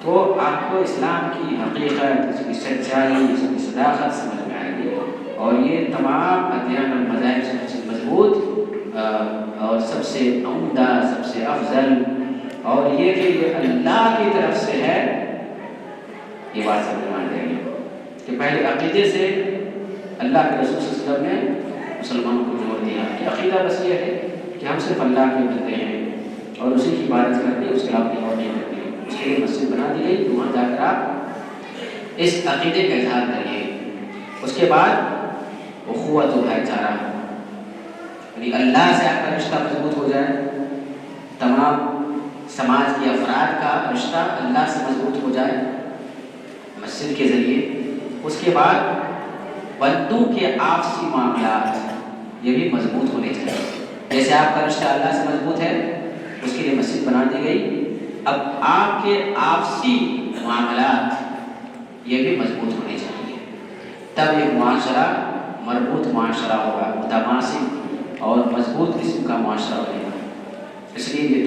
تو آپ کو اسلام کی حقیقت، اس کی سچائی، اس کی صداقت سمجھ میں آئے گی، اور یہ تمام ادیان اور مذاہب سے سب سے مضبوط اور سب سے عمدہ، سب سے افضل، اور یہ کہ یہ اللہ کی طرف سے ہے، یہ بات سمجھ میں آ جائے گی کہ پہلے عقیدے سے اللہ کے رسول صلی اللہ علیہ وسلم نے مسلمانوں کو جوڑ دیا کہ عقیدہ بس یہ ہے کہ ہم صرف اللہ کے بندے ہیں اور اسی کی عبادت کرتے ہیں، اس کے علاوہ کوئی اور نہیں کرتے۔ اس کے لیے مسجد بنا دی گئی، وہاں جا کر آپ اس عقیدے کا اظہار کریے۔ اس کے بعد اخوت و بھائی چارہ، یعنی اللہ سے آپ کا رشتہ مضبوط ہو جائے، تمام سماج کے افراد کا رشتہ اللہ سے مضبوط ہو جائے مسجد کے ذریعے۔ اس کے بعد بندوں کے آپسی معاملات یہ بھی مضبوط ہونے چاہیے، جیسے آپ کا رشتہ اللہ سے مضبوط ہے اس کے لیے مسجد بنا دی گئی، اب آپ کے آپسی معاملات یہ بھی مضبوط ہونے چاہیے، تب یہ معاشرہ مربوط معاشرہ ہوگا، متماسک اور مضبوط قسم کا معاشرہ ہوگا۔ اس لیے یہ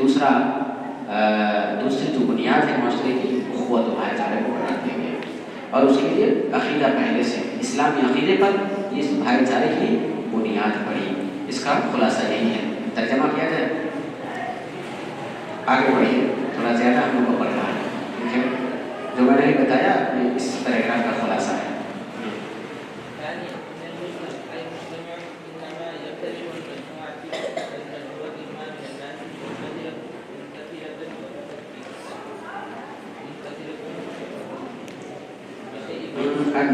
دوسری جو بنیاد ہے معاشرے کی، اخوت و بھائی چارے کو بنا دیا گیا، اور اس کے لیے عقیدہ پہلے سے اسلامی عقیدے پر اس بھائی چارے کی بنیاد پڑی۔ اس کا خلاصہ یہی ہے، ترجمہ کیا جائے، آگے بڑھیے، تھوڑا زیادہ ہم لوگ کو پڑھ رہا ہے، ٹھیک ہے؟ جو میں نے بتایا اس پیراگراف کا خلاصہ ہے۔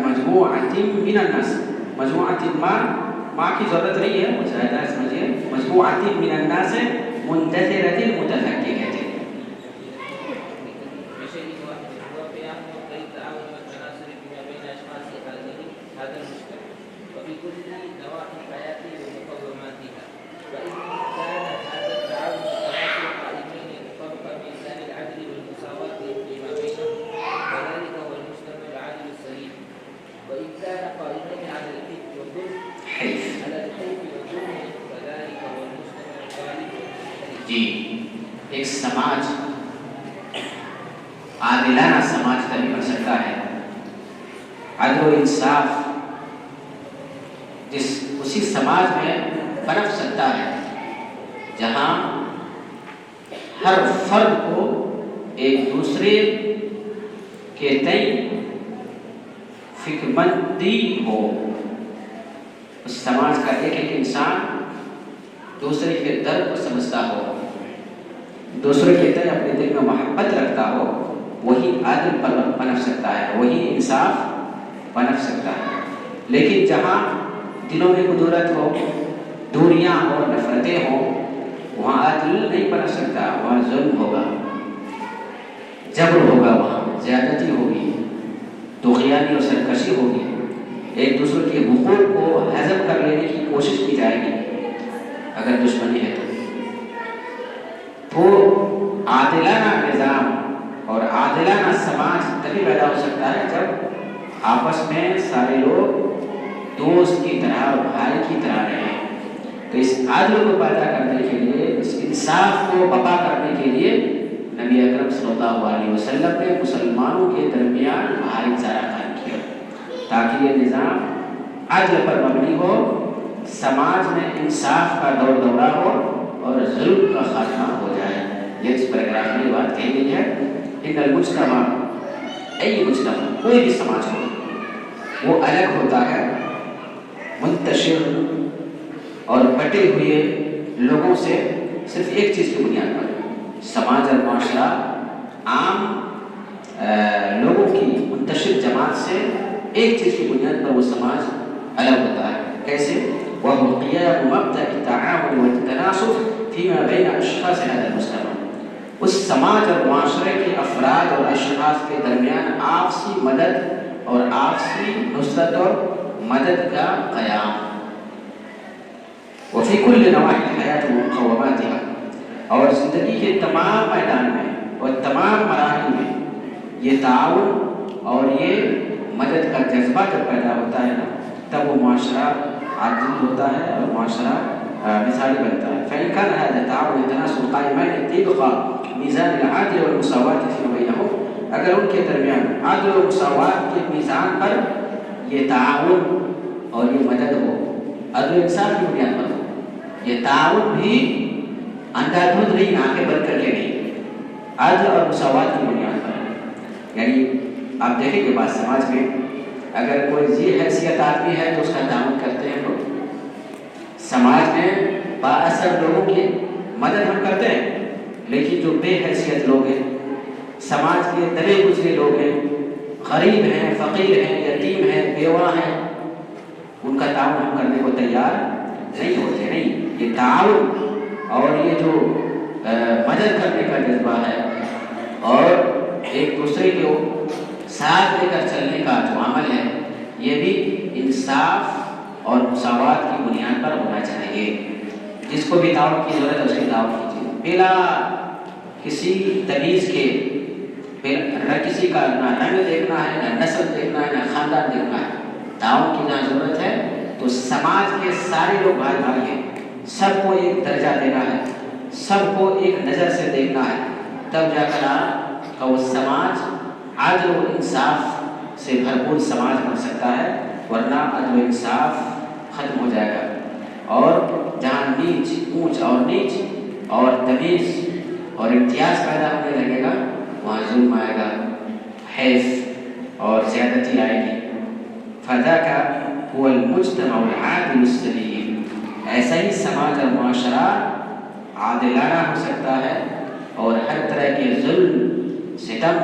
مجموعۃ من الناس، مجموعۃ ما کی ضرورت نہیں ہے، مجاہدہ سمجھیے، مجموعۃ من الناس منتظرۃ المتفککۃ۔ جی، ایک سماج عادلانہ سماج تبھی بن سکتا ہے، عدل و انصاف اسی سماج میں پنپ سکتا ہے جہاں ہر فرد کو ایک دوسرے کے تئیں فکر مندی ہو. اس سماج کا ایک ایک انسان دوسرے کے درد کو سمجھتا ہو, دوسرے کے تئیں اپنے دل میں محبت رکھتا ہو, وہی عادل پنپ سکتا ہے, وہی انصاف پنپ سکتا ہے. لیکن جہاں دلوں میں قدرت ہو, دوریاں ہو, نفرتیں ہوں, وہاں عادل نہیں پنپ سکتا, وہاں ظلم ہوگا, جبر ہوگا, وہاں زیادتی ہوگی, طغیانی اور سرکشی ہوگی, ایک دوسرے کے حقوق کو ہضم کر لینے کی کوشش کی جائے گی اگر دشمنی ہے تو عادلانہ نظام اور عادلانہ سماج تبھی پیدا ہو سکتا ہے جب آپس میں سارے لوگ دوست کی طرح اور بھائی کی طرح رہیں. تو اس عدل کو پیدا کرنے کے لیے, اس انصاف کو بپا کرنے کے لیے نبی اکرم صلی اللہ علیہ وسلم نے مسلمانوں کے درمیان بھائی چارہ قائم کیا تاکہ یہ نظام عدل پر مبنی ہو, سماج میں انصاف کا دور دورہ ہو اور ظلم کا خاتمہ ہو جائے. یہ اس پیراگراف میں یہ بات کہی گئی ہے. ان المجتمع, ای مجتمع, کوئی بھی سماج ہو, وہ الگ ہوتا ہے منتشر اور بٹے ہوئے لوگوں سے صرف ایک چیز کی بنیاد پر. سماج اور معاشرہ عام لوگوں کی منتشر جماعت سے ایک چیز کی بنیاد پر وہ سماج الگ ہوتا ہے. کیسے؟ وَهُوَ قِيَامُ مَبْدَأِ التَّعَاوُنِ وَالتَّنَاصُرِ فِيمَا بَيْنَ أَشْخَاصِ هَذَا الْمُجْتَمَعِ. اس سماج اور معاشرے کے افراد اور اشخاص کے درمیان آپسی مدد اور آپسی نصرت اور مدد کا قیام. وَفِي كُلِّ نَوَاحِي الْحَيَاةِ وَمُقَوَّمَاتِهَا, اور زندگی کے تمام میدان میں اور تمام مراحل میں یہ تعاون اور یہ مدد کا جذبہ جب پیدا ہوتا ہے نا, تب وہ معاشرہ عادل ہوتا ہے اور معاشرہ مثالی بنتا ہے. فإن كان هذا التعاون والتناسل قائمين طبق ميزان العدل والمساواة فيما بينهم, اگر ان کے درمیان عدل و مساوات کے میزان پر یہ تعاون اور یہ مدد ہو, عدل و انصاف کی بنیاد پر ہو, یہ تعاون بھی اندھا دھند نہیں, آنکھیں بند کر کے نہیں, عدل اور مساوات کی بنیاد پر. یعنی آپ دیکھیں کہ بعض سماج میں اگر کوئی ذی حیثیت آدمی ہے تو اس کا تعاون کرتے ہیں لوگ. سماج میں بااثر لوگوں کی مدد ہم کرتے ہیں, لیکن جو بے حیثیت لوگ ہیں, سماج کے دبے گزرے لوگ ہیں, غریب ہیں, فقیر ہیں, یتیم ہیں, بیوہ ہیں, ان کا تعاون ہم کرنے کو تیار نہیں ہوتے. نہیں, یہ تعاون اور یہ جو مدد کرنے کا جذبہ ہے اور ایک دوسرے کے ساتھ لے کر چلنے کا جو عمل ہے, یہ بھی انصاف اور مساوات کی بنیاد پر ہونا چاہیے. جس کو بھی تعاون کی ضرورت ہے اس کی تعاون کیجیے بلا کسی تمیز کے. نہ کسی کا نہ رنگ دیکھنا ہے, نہ نسل دیکھنا ہے, نہ خاندان دیکھنا ہے. تعاون کی جہاں ضرورت ہے تو سماج کے سارے لوگ بھائی بھائی ہیں, سب کو ایک درجہ دینا ہے, سب کو ایک نظر سے دیکھنا ہے, تب جا کر آپ کا وہ سماج عدل و انصاف سے بھرپور سماج بن سکتا ہے. ورنہ عدل و انصاف ختم ہو جائے گا, اور جہاں نیچ اونچ اور نیچ اور تمیز اور امتیاز پیدا ہونے لگے گا, وہاں ظلم آئے گا, حیف اور زیادتی آئے گی. فَذَاكَ هُوَ الْمُجْتَمَعُ الْعَادِلُ السَّلِيمُ. ایسا ہی سماج اور معاشرہ عادلانہ ہو سکتا ہے اور ہر طرح کے ظلم, ستم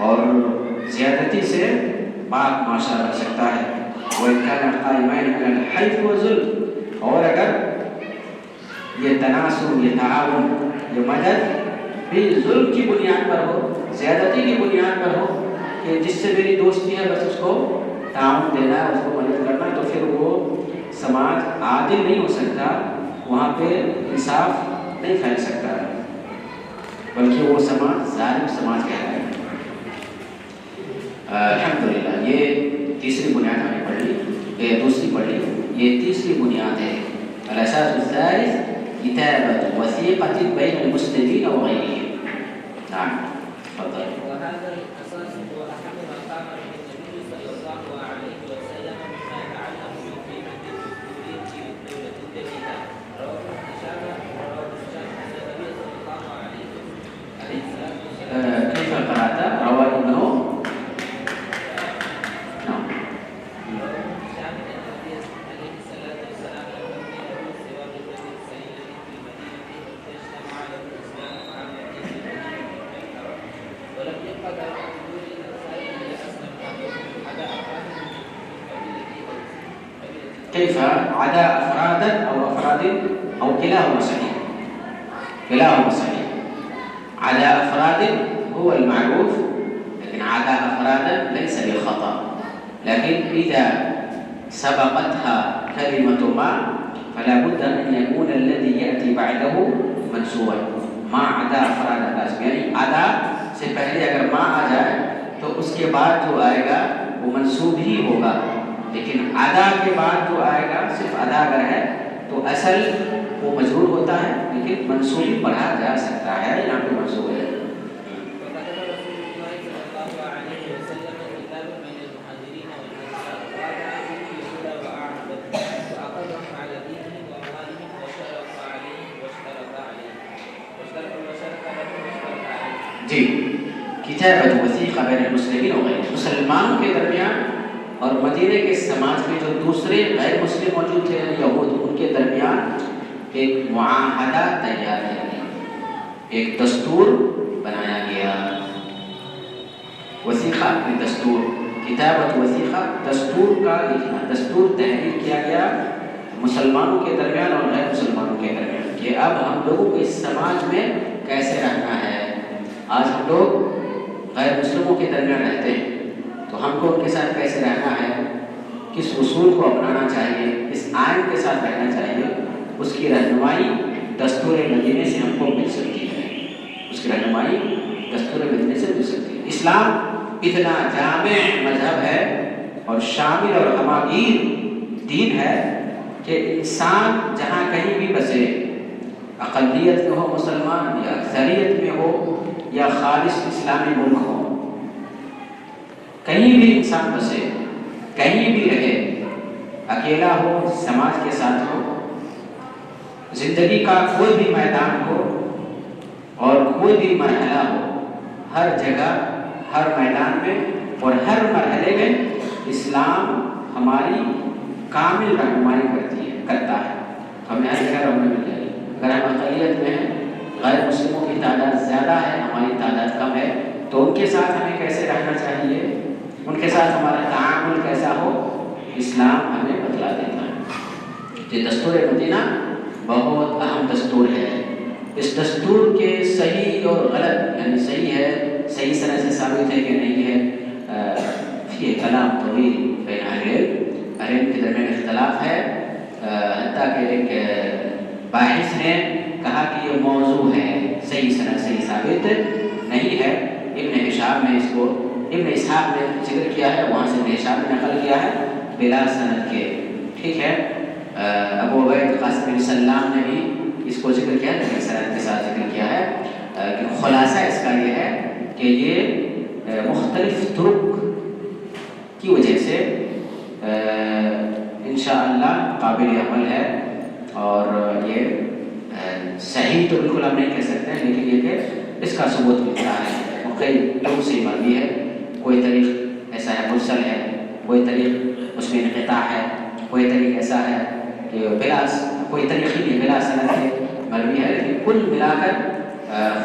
اور زیادتی سے پاک معاشرہ بن سکتا ہے. وَإِنْ كَانَ قَائِمَيْنِ عَلَى الْحَيْفِ وَالظُّلْمِ, اور اگر یہ تناسل, یہ تعاون, یہ مدد بھی ظلم کی بنیاد پر ہو, زیادتی کی بنیاد پر ہو, کہ جس سے میری دوستی ہے بس اس کو تعاون دینا ہے, اس کو مدد کرنا, تو پھر وہ سماج عادل نہیں ہو سکتا, وہاں پہ انصاف نہیں پھیل سکتا, بلکہ وہ سماج ظالم سماج کہتا ہے. الحمدللہ یہ تیسری بنیاد ہمیں پڑھ لی, یہ دوسری پڑھ لی. یہ تیسری بنیاد ہے الاساس الثالث كتابة وثيقة بين المسلمين وغيرهم. نعم تفضل. وهذا الأساس هو أهم ما قام به النبي صلى الله عليه وسلم مما يتعلق بقيمة المسلمين في الدولة الجديدة. رواه ابن شامة ورواه الشام عن النبي صلى الله عليه وسلم. كيف قرأت؟ رواه ابن؟ نعم. كيف عدا أفرادا أو أفراد أو كلاهما صحيح، كلاهما صحيح. عدا أفراد هو المعروف، لكن عدا أفرادا ليس بخطأ. لكن إذا سبقتها كلمة ما فلا بد أن يكون الذي يأتي بعده منصوبا. ما عدا أفراد لازم، یعنی عدا سے پہلے اگر ما آ جائے تو اس کے بعد جو آئے گا وہ منصوب ہی ہوگا، لیکن ادا کے بعد جو آئے گا صرف ادا اگر ہے تو اصل وہ مجرور ہوتا ہے، لیکن منصوب پڑھا جا سکتا ہے، یہاں پہ منصوب ہے. جی، کتابت وثیقہ بین المسلمین وغیرہ، مسلمانوں کے درمیان اور مدینے کے سماج میں جو دوسرے غیر مسلم موجود تھے یہود، ان کے درمیان ایک معاہدہ تیار کیا گیا، ایک دستور بنایا گیا. وثیقہ میں دستور، کتابت وثیقہ دستور کا لکھنا، دستور تحریر کیا گیا مسلمانوں کے درمیان اور غیر مسلمانوں کے درمیان کہ اب ہم لوگوں کو اس سماج میں کیسے رہنا ہے. آج ہم لوگ غیر مسلموں کے درمیان رہتے ہیں تو ہم کو ان کے ساتھ کیسے رہنا ہے، کس اصول کو اپنانا چاہیے، کس آئین کے ساتھ رہنا چاہیے، اس کی رہنمائی دستور مدینے سے ہم کو مل سکتی ہے. اس کی رہنمائی دستور مدینے سے مل سکتی ہے. اسلام اتنا جامع مذہب ہے اور شامل اور ہماگیر دین ہے کہ انسان جہاں کہیں بھی بسے، اقلیت میں ہو مسلمان یا اکثریت میں ہو یا خالص اسلامی ملک ہو، کہیں بھی انسان بسے، کہیں بھی رہے، اکیلا ہو، سماج کے ساتھ ہو، زندگی کا کوئی بھی میدان ہو اور کوئی بھی مرحلہ ہو، ہر جگہ، ہر میدان میں اور ہر مرحلے میں اسلام ہماری کامل رہنمائی کرتا ہے. ہمیں ہر جگہ رہنمائی مل جائے گی. اگر ہم اقلیت میں ہیں، غیر مسلموں کی تعداد زیادہ ہے، ہماری تعداد کم ہے، تو ان کے ساتھ ہمیں کیسے رہنا چاہیے، ان کے ساتھ ہمارا تعامل کیسا ہو، اسلام ہمیں بتلا دیتا ہے. یہ دستور مدینہ بہت اہم دستور ہے. اس دستور کے صحیح اور غلط، یعنی صحیح ہے، صحیح طرح سے ثابت ہے کہ نہیں ہے، یہ کلام طویل بین اہل علم کے درمیان اختلاف ہے. حتیٰ کہ ایک باحث نے کہا کہ یہ موضوع ہے، صحیح سند صحیح ثابت نہیں ہے. ابن ہشام نے اس کو، ابن اسحاق نے ذکر کیا ہے، وہاں سے ابن ہشام نے نقل کیا ہے بلا سند کے. ٹھیک ہے. ابو عبید قاسم بن سلام نے بھی اس کو ذکر کیا ہے، لیکن سند کے ساتھ ذکر کیا ہے. خلاصہ اس کا یہ ہے کہ یہ مختلف طرق کی وجہ سے انشاءاللہ قابل عمل ہے. اور یہ صحیح تو بالکل ہم نہیں کہہ سکتے ہیں، لیکن یہ کہ اس کا ثبوت ملتا ہے، کئی لوگوں سے مرضی ہے. کوئی طریق ایسا ہے مرسل ہے، کوئی طریق اس میں انقطاع ہے، کوئی طریق ایسا ہے کہ کوئی طریق ہی نہیں بلا سند ہے، مروی ہے. لیکن کل ملا کر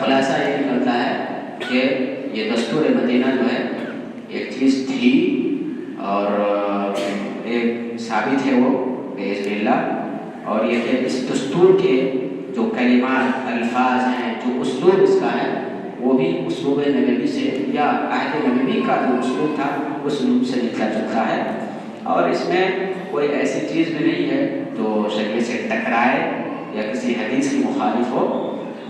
خلاصہ یہ نکلتا ہے کہ یہ دستور مدینہ جو ہے ایک چیز تھی اور ایک ثابت ہے وہ بإذن اللہ. اور یہ کہ اس دستور کے جو کلمات، الفاظ ہیں، جو اسلوب اس کا ہے، وہ بھی اسلوب نبوی سے یا عہد نبوی کا جو اسلوب تھا اس اسلوب سے ملتا جلتا ہے. اور اس میں کوئی ایسی چیز بھی نہیں ہے جو شریعت سے ٹکرائے یا کسی حدیث کی مخالف ہو.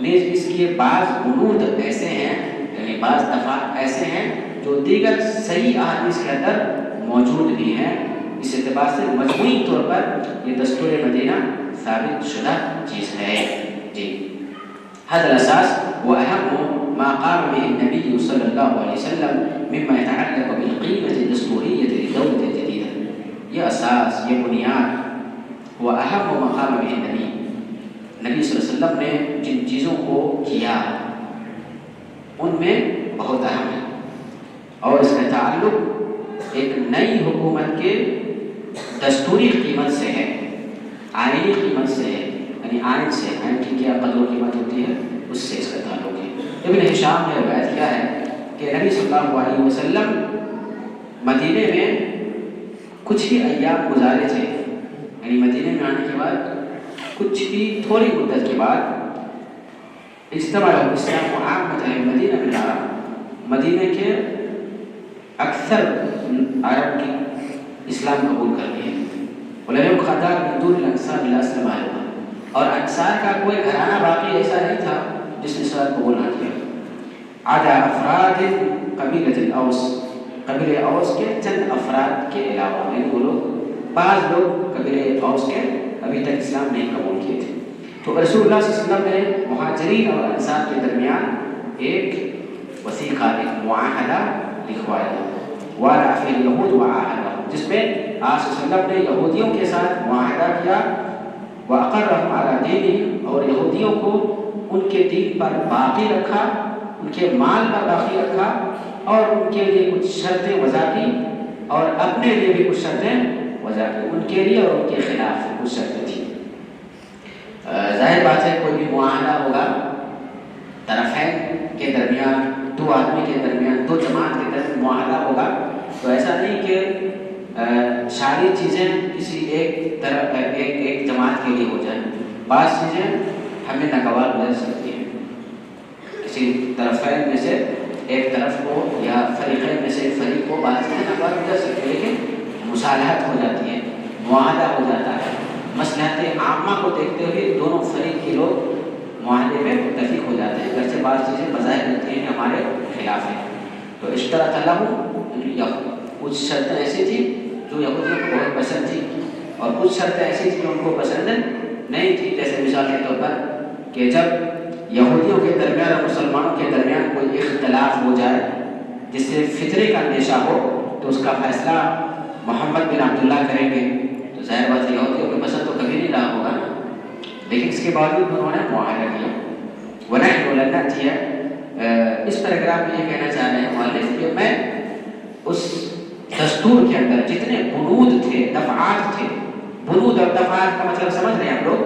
نیز اس کے بعض بنود ایسے ہیں، یعنی بعض دفعہ ایسے ہیں جو دیگر صحیح احادیث کے اندر موجود بھی ہیں. اس اعتبار سے مجموعی طور پر یہ دستور مدینہ ثابت شدہ چیز ہے. جی، هذا الأساس وأهم ما قام به النبي صلى الله عليه وسلم مما يتعلق بالقيمة الدستورية للدولة الجديدة. یہ اساس، یہ بنیاد وأهم ما قام به النبي، نبی صلی اللہ علیہ وسلم نے جن چیزوں کو کیا ان میں بہت اہم ہے، اور اس کا تعلق ایک نئی حکومت کے دستوری قیمت سے ہے، آئینی قیمت سے ہے. یعنی آئین سے، آئین کی کیا قدر و قیمت ہوتی ہے، اس سے اس کا تعلق ہے. ابن ہشام نے روایت کیا ہے کہ نبی صلی اللہ علیہ وسلم مدینے میں کچھ ہی ایام گزارے تھے. یعنی مدینے میں آنے کے بعد کچھ ہی تھوڑی مدت کے بعد اجتماع الاسلام عامۃ المدینہ بالعرب، مدینے کے اکثر عرب کی اسلام قبول کر لیے. ولم خطاب من دون الانصار الا اسلم اهلها، اور انصار کا کوئی گھرانہ باقی ایسا نہیں تھا جس نے اسلام قبول نہ کیا. عدا افراد قبیلۃ الاوس، قبیلہ اوس کے چند افراد کے علاوہ، یعنی وہ لوگ بعض لوگ قبیلہ اوس کے ابھی تک اسلام نہیں قبول کیے تھے. تو رسول اللہ صلی اللہ علیہ وسلم نے مہاجرین اور انصار کے درمیان ایک وثیقہ، ایک معاہدہ لکھوایا، وعلى فی الیہود وعاہدہ، جس میں آپ صلی اللہ علیہ وسلم نے یہودیوں کے ساتھ معاہدہ کیا، وَأَقَرَّهُمْ عَلَى دِينِهِمْ، اور یہودیوں کو ان کے دین پر باقی رکھا، ان کے مال پر باقی رکھا، اور ان کے لیے کچھ شرطیں وضع کی، اور اپنے لیے بھی کچھ شرطیں وضع کی. ان کے لیے اور ان کے خلاف کچھ شرطیں تھیں. ظاہر بات ہے کوئی بھی معاہدہ ہوگا طرفین کے درمیان، دو آدمی کے درمیان، دو جماعت کے درمیان معاہدہ ہوگا، تو ایسا نہیں کہ ساری چیزیں کسی ایک طرف ایک جماعت کے لیے ہو جائیں. بعض چیزیں ہمیں ناگوار ہو سکتی ہیں، کسی طرفین میں سے ایک طرف کو یا فریقین میں سے ایک فریق کو بعض چیزیں ناگوار ہو سکتی ہیں، لیکن مصالحت ہو جاتی ہے، معاہدہ ہو جاتا ہے. مصلحت عامہ کو دیکھتے ہوئے دونوں فریق کے لوگ معاہدے میں متفق ہو جاتے ہیں، اگرچہ بعض چیزیں بظاہر ہوتی ہیں کہ ہمارے خلاف ہیں. تو اشترط لہم، کچھ شرطیں ایسی تھیں جو یہودیوں کو بہت پسند تھی، اور کچھ شرطیں ایسی تھیں جو ان کو پسند نہیں تھی. جیسے مثال کے طور پر کہ جب یہودیوں کے درمیان اور مسلمانوں کے درمیان کوئی اختلاف ہو جائے جس سے فتنے کا اندیشہ ہو، تو اس کا فیصلہ محمد بن عبداللہ کریں گے. تو ظاہر بات ہے یہودیوں کو پسند تو کبھی نہیں رہا ہوگا، لیکن اس کے باوجود انہوں نے معاہدہ کیا. ونحن لن نأتي، اس پیراگراف میں یہ کہنا چاہ رہے ہیں مؤلف کہ میں اس دستور کے اندر جتنے بنود تھے، دفعات تھے، بنود اور دفعات کا مطلب سمجھ رہے ہیں آپ لوگ؟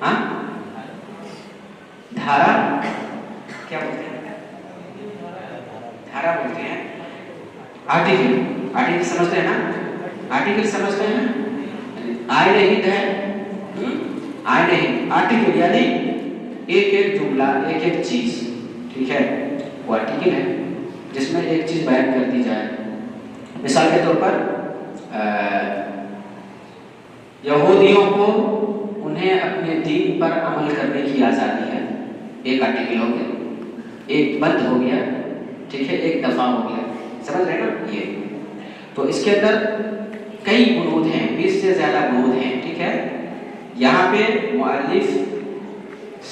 ہاں، دھارا کیا بولتے ہیں؟ دھارا بولتے ہیں. آرٹیکل، آرٹیکل سمجھتے ہیں نا؟ آرٹیکل سمجھتے ہیں؟ آئے ہند ہے، آئے ہند آرٹیکل یعنی ایک ایک جملہ، ایک ایک چیز، ٹھیک ہے، وہ آرٹیکل ہے جس میں ایک چیز بیان کر دی جائے. مثال کے طور پر یہودیوں کو انہیں اپنے دین پر عمل کرنے کی آزادی ہے، ایک آرٹیکل ہو گیا، ایک بند ہو گیا، ٹھیک ہے، ایک دفعہ ہو گیا. سمجھ رہے نا یہ؟ تو اس کے اندر کئی بنود ہیں، 20 سے زیادہ بنود ہیں، ٹھیک ہے. یہاں پہ مؤلف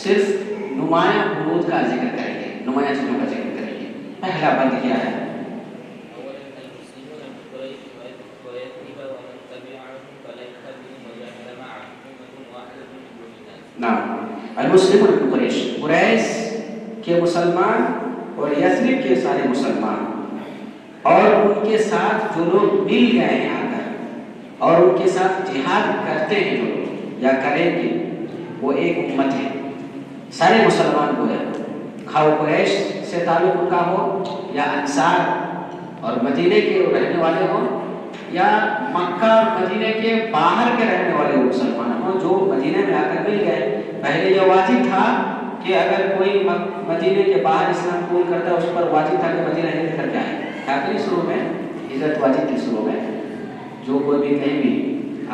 صرف نمایاں بنود کا ذکر کریں گے، نمایاں چیزوں کا ذکر کریں گے. پہلا بند کیا ہے؟ المسلمون من قریش، قریش کے مسلمان اور یثرب کے سارے مسلمان، اور ان کے ساتھ جو لوگ مل گئے ہیں آ کر، اور ان کے ساتھ جہاد کرتے ہیں جو لوگ یا کریں گے، وہ ایک امت ہے. سارے مسلمان کو ہے، خواہ قریش سے تعلق ان کا ہو یا انصار اور مدینے کے رہنے والے ہوں، یا مکہ اور مدینے کے باہر کے رہنے والے مسلمان ہوں جو مدینے میں آ کر مل گئے. پہلے یہ واجب تھا کہ اگر کوئی مدینے کے باہر اسلام قبول کرتا ہے اس پر واجب تھا کہ مدینہ ہجرت کر کے آئے. آخری شروع میں ہجرت واجب تھی، شروع میں جو کوئی بھی کہیں بھی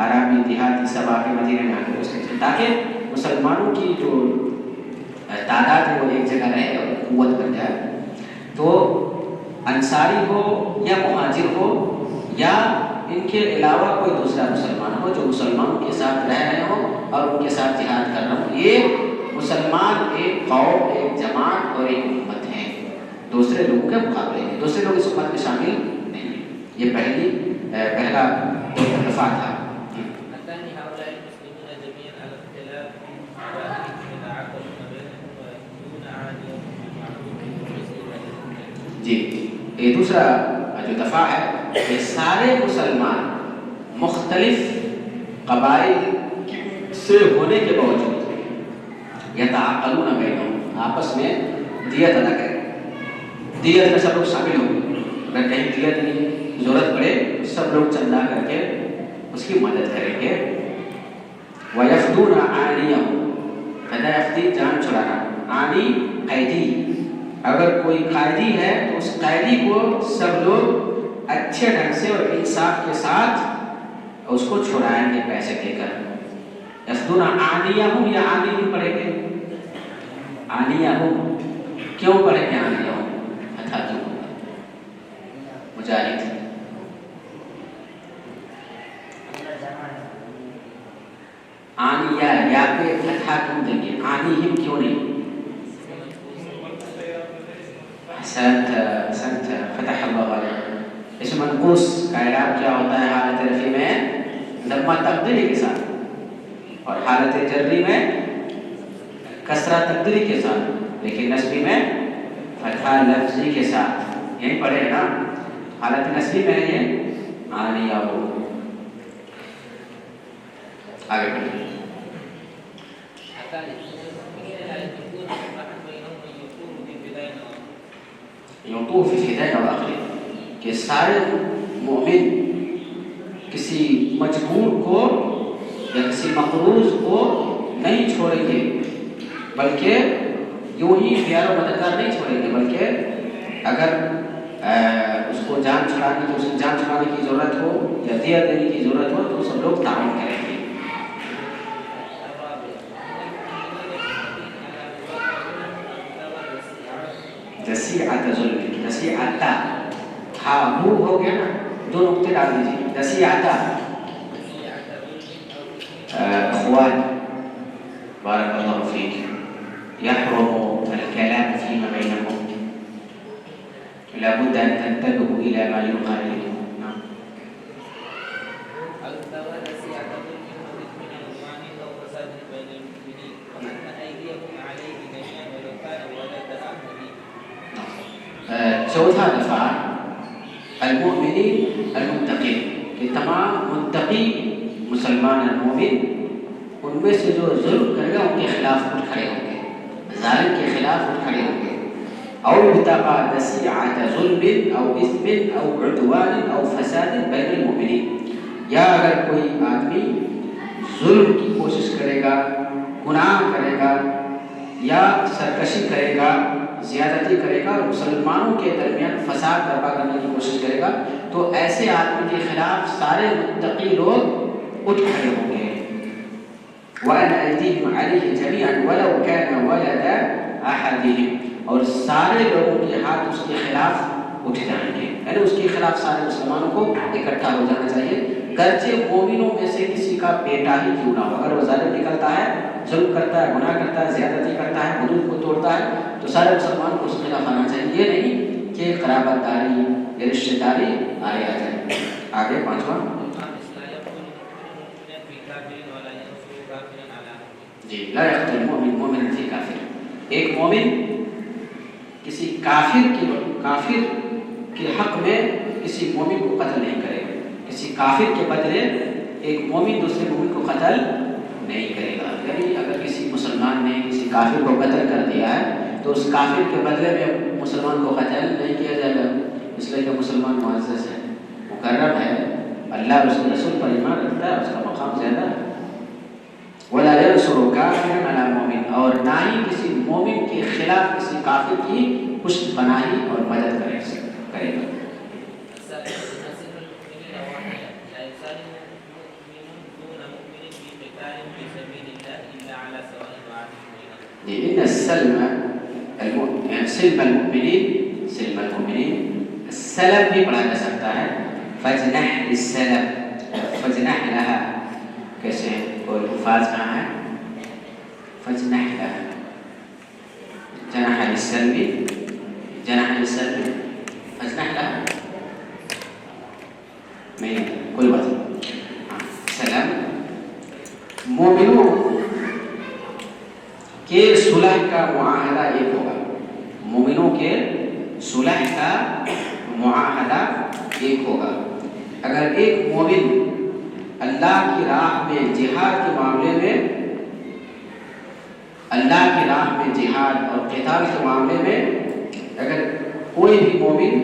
آرامی دیہاتی سب آ کے مدینے میں آ کے اس کے، تاکہ مسلمانوں کی جو تعداد ہے وہ ایک جگہ رہے اور قوت بن جائے. تو انصاری ہو یا مہاجر ہو یا ان کے علاوہ کوئی دوسرا مسلمان ہو جو مسلمانوں کے ساتھ رہ رہے ہوں اور ان کے ساتھ جہاد کر رہا ہوں، یہ مسلمان ایک قوم، ایک جماعت اور ایک امت ہے، دوسرے لوگوں کے مقابلے میں. دوسرے لوگ اس امت میں شامل نہیں ہیں. یہ پہلا دفعہ تھا. جی، یہ دوسرا جو دفعہ ہے، یہ سارے مسلمان مختلف قبائل سے ہونے کے باوجود یتعاقلون بینہم، آپس میں دیت ادا کریں. دیت میں سب لوگ شامل ہوں گے، اگر کہیں دیت کی ضرورت پڑے سب لوگ چندہ کر کے اس کی مدد کریں گے. وَيَفْدُونَ عَانِيَهُمْ فَدَا يَفْدِي جان چھڑانا. عانی قیدی، اگر کوئی قیدی ہے تو اس قیدی کو سب لوگ اچھے ڈھنگ سے اور انصاف کے ساتھ اس کو چھڑائیں گے پیسے دے کر. یفدون عانیہم یا عانیہم پڑھیں گے؟ عانیہم. کیوں پڑھیں گے عانیہم؟ فتح کیوں ہوگا؟ مجاہد عانیہ یا پہ فتح کیوں دیں گے؟ عانیہم کیوں نہیں؟ سنت فتح اللہ علیہ. اس منقوص کا اعراب کیا ہوتا ہے؟ حالت رفع میں ضمہ تقدیری کے ساتھ اور حالت جری میں کسرہ تقدیری کے ساتھ، لیکن نصبی میں فتح لفظی کے ساتھ. یہی پڑھے نا حالت نصبی میں یہ عانیہ ہو. آگے پڑھیں. یطوف فی الفداء والآخرہ کہ سارے مومن کسی مجبور کو یا کسی مقروض کو نہیں چھوڑیں گے، بلکہ یوں ہی پیار و مددگار نہیں چھوڑیں گے، بلکہ اگر اس کو جان چھڑانے کی، اسے جان چھڑانے کی ضرورت ہو یا دیہ دینے کی ضرورت ہو تو سب لوگ تعاون کریں گے. دسیعۃ ظلم، دسیعۃ ہاں ہو گیا نا، دو نقطے ڈال دیجیے. دسیعۃ اخوان بارک اللہ فیک يحرم الكلام فيما بينكم لابد ان تنتبهوا الى ما يقال لكم. چوتھا دفعہ المؤمنین المتقین، کہ تمام متقی مسلمان المومن ان میں سے جو ظلم کرے گا ان کے خلاف اٹھ کھڑے ہوں گے، ظالم کے خلاف اٹھ کھڑے ہوں گے. او ابتغاء نصیحۃ ظلم او اثم او عدوان او فساد بین المؤمنین، یا اگر کوئی آدمی ظلم کی کوشش کرے گا، گناہ کرے گا یا سرکشی کرے گا، زیادتی کرے گا اور مسلمانوں کے درمیان فساد برپا کرنے کی کوشش کرے گا، تو ایسے آدمی کے خلاف سارے متقی لوگ اٹھ کھڑے ہوں گے. وَأَنْ أَيْدِيهِمْ عَلَيْهِ جَمِيعًا وَلَوْ كَانَ وَلَدَ أَحَدِهِمْ، اور سارے لوگوں کے ہاتھ اس کے خلاف اٹھ جائیں گے، یعنی اس کے خلاف سارے مسلمانوں کو اکٹھا ہو جانا چاہیے، گرچہ مومنوں میں سے کسی کا بیٹا ہی کیوں نہ ہو. اگر وہ ظالم نکلتا ہے، ظلم کرتا ہے، گناہ کرتا ہے، زیادتی کرتا ہے، حدود کو توڑتا ہے، تو سارے مسلمانوں کو اس کے خلاف آنا چاہیے. یہ نہیں کہ قرابت داری یا رشتہ داری آگے آ جائے. آگے پانچواں جی لا یقتل المؤمن مؤمنا فی کافر، ایک مومن کسی کافر کے حق میں کسی مومن کو قتل نہیں کرے گا. کسی کافر کے بدلے ایک مومن دوسرے مومن کو قتل نہیں کرے گا. یعنی اگر کسی مسلمان نے کسی کافر کو قتل کر دیا ہے تو اس کافر کے بدلے میں مسلمان کو قتل نہیں کیا جائے گا، اس لیے کہ مسلمان معزز ہے، مکرم ہے، اللہ اس کے رسول پر ایمان رکھتا ہے، اس کا مقام زیادہ ہے. ولا ينصر كافرا على مؤمن، اور نہ ہی کسی مومن کے خلاف کسی کافر کی پشت پناہی اور مدد کرے گا. ان السلم سلم المؤمنین السلم بھی پڑھا جا سکتا ہے. فجنح للسلم، فجنح لها، کیسے کوئی الفاظ کہاں ہے؟ فجنح لها، جنح للسلم، جنح للسلم، فجنح لها نہیں کوئی بات نہیں. سلام مومنوں کہ صلح کا معاہدہ ایک ہوگا، مومنوں کے صلح کا معاہدہ ایک ہوگا. اگر ایک مومن اللہ کی راہ میں جہاد کے معاملے میں، اللہ کی راہ میں جہاد اور قتال کے معاملے میں اگر کوئی بھی مومن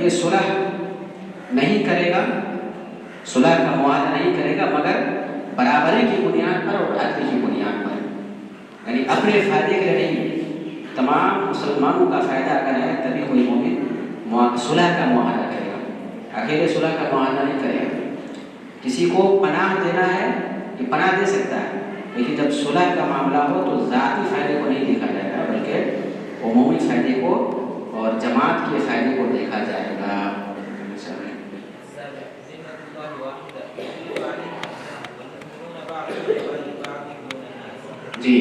یہ صلح نہیں کرے گا، صلح کا معاہدہ نہیں کرے گا مگر برابری کی بنیاد پر اور عدل کی بنیاد پر، یعنی اپنے فائدے کے لیے نہیں، تمام مسلمانوں کا فائدہ اگر ہے تبھی کوئی مومن صلح کا معاہدہ کرے گا، اکیلے صلح کا معاہدہ نہیں کرے گا۔ کسی کو پناہ دینا ہے یہ پناہ دے سکتا ہے، لیکن جب صلح کا معاملہ ہو تو ذاتی فائدے کو نہیں دیکھا جائے گا بلکہ عمومی فائدے کو اور جماعت کے فائدے کو دیکھا جائے گا۔ جی،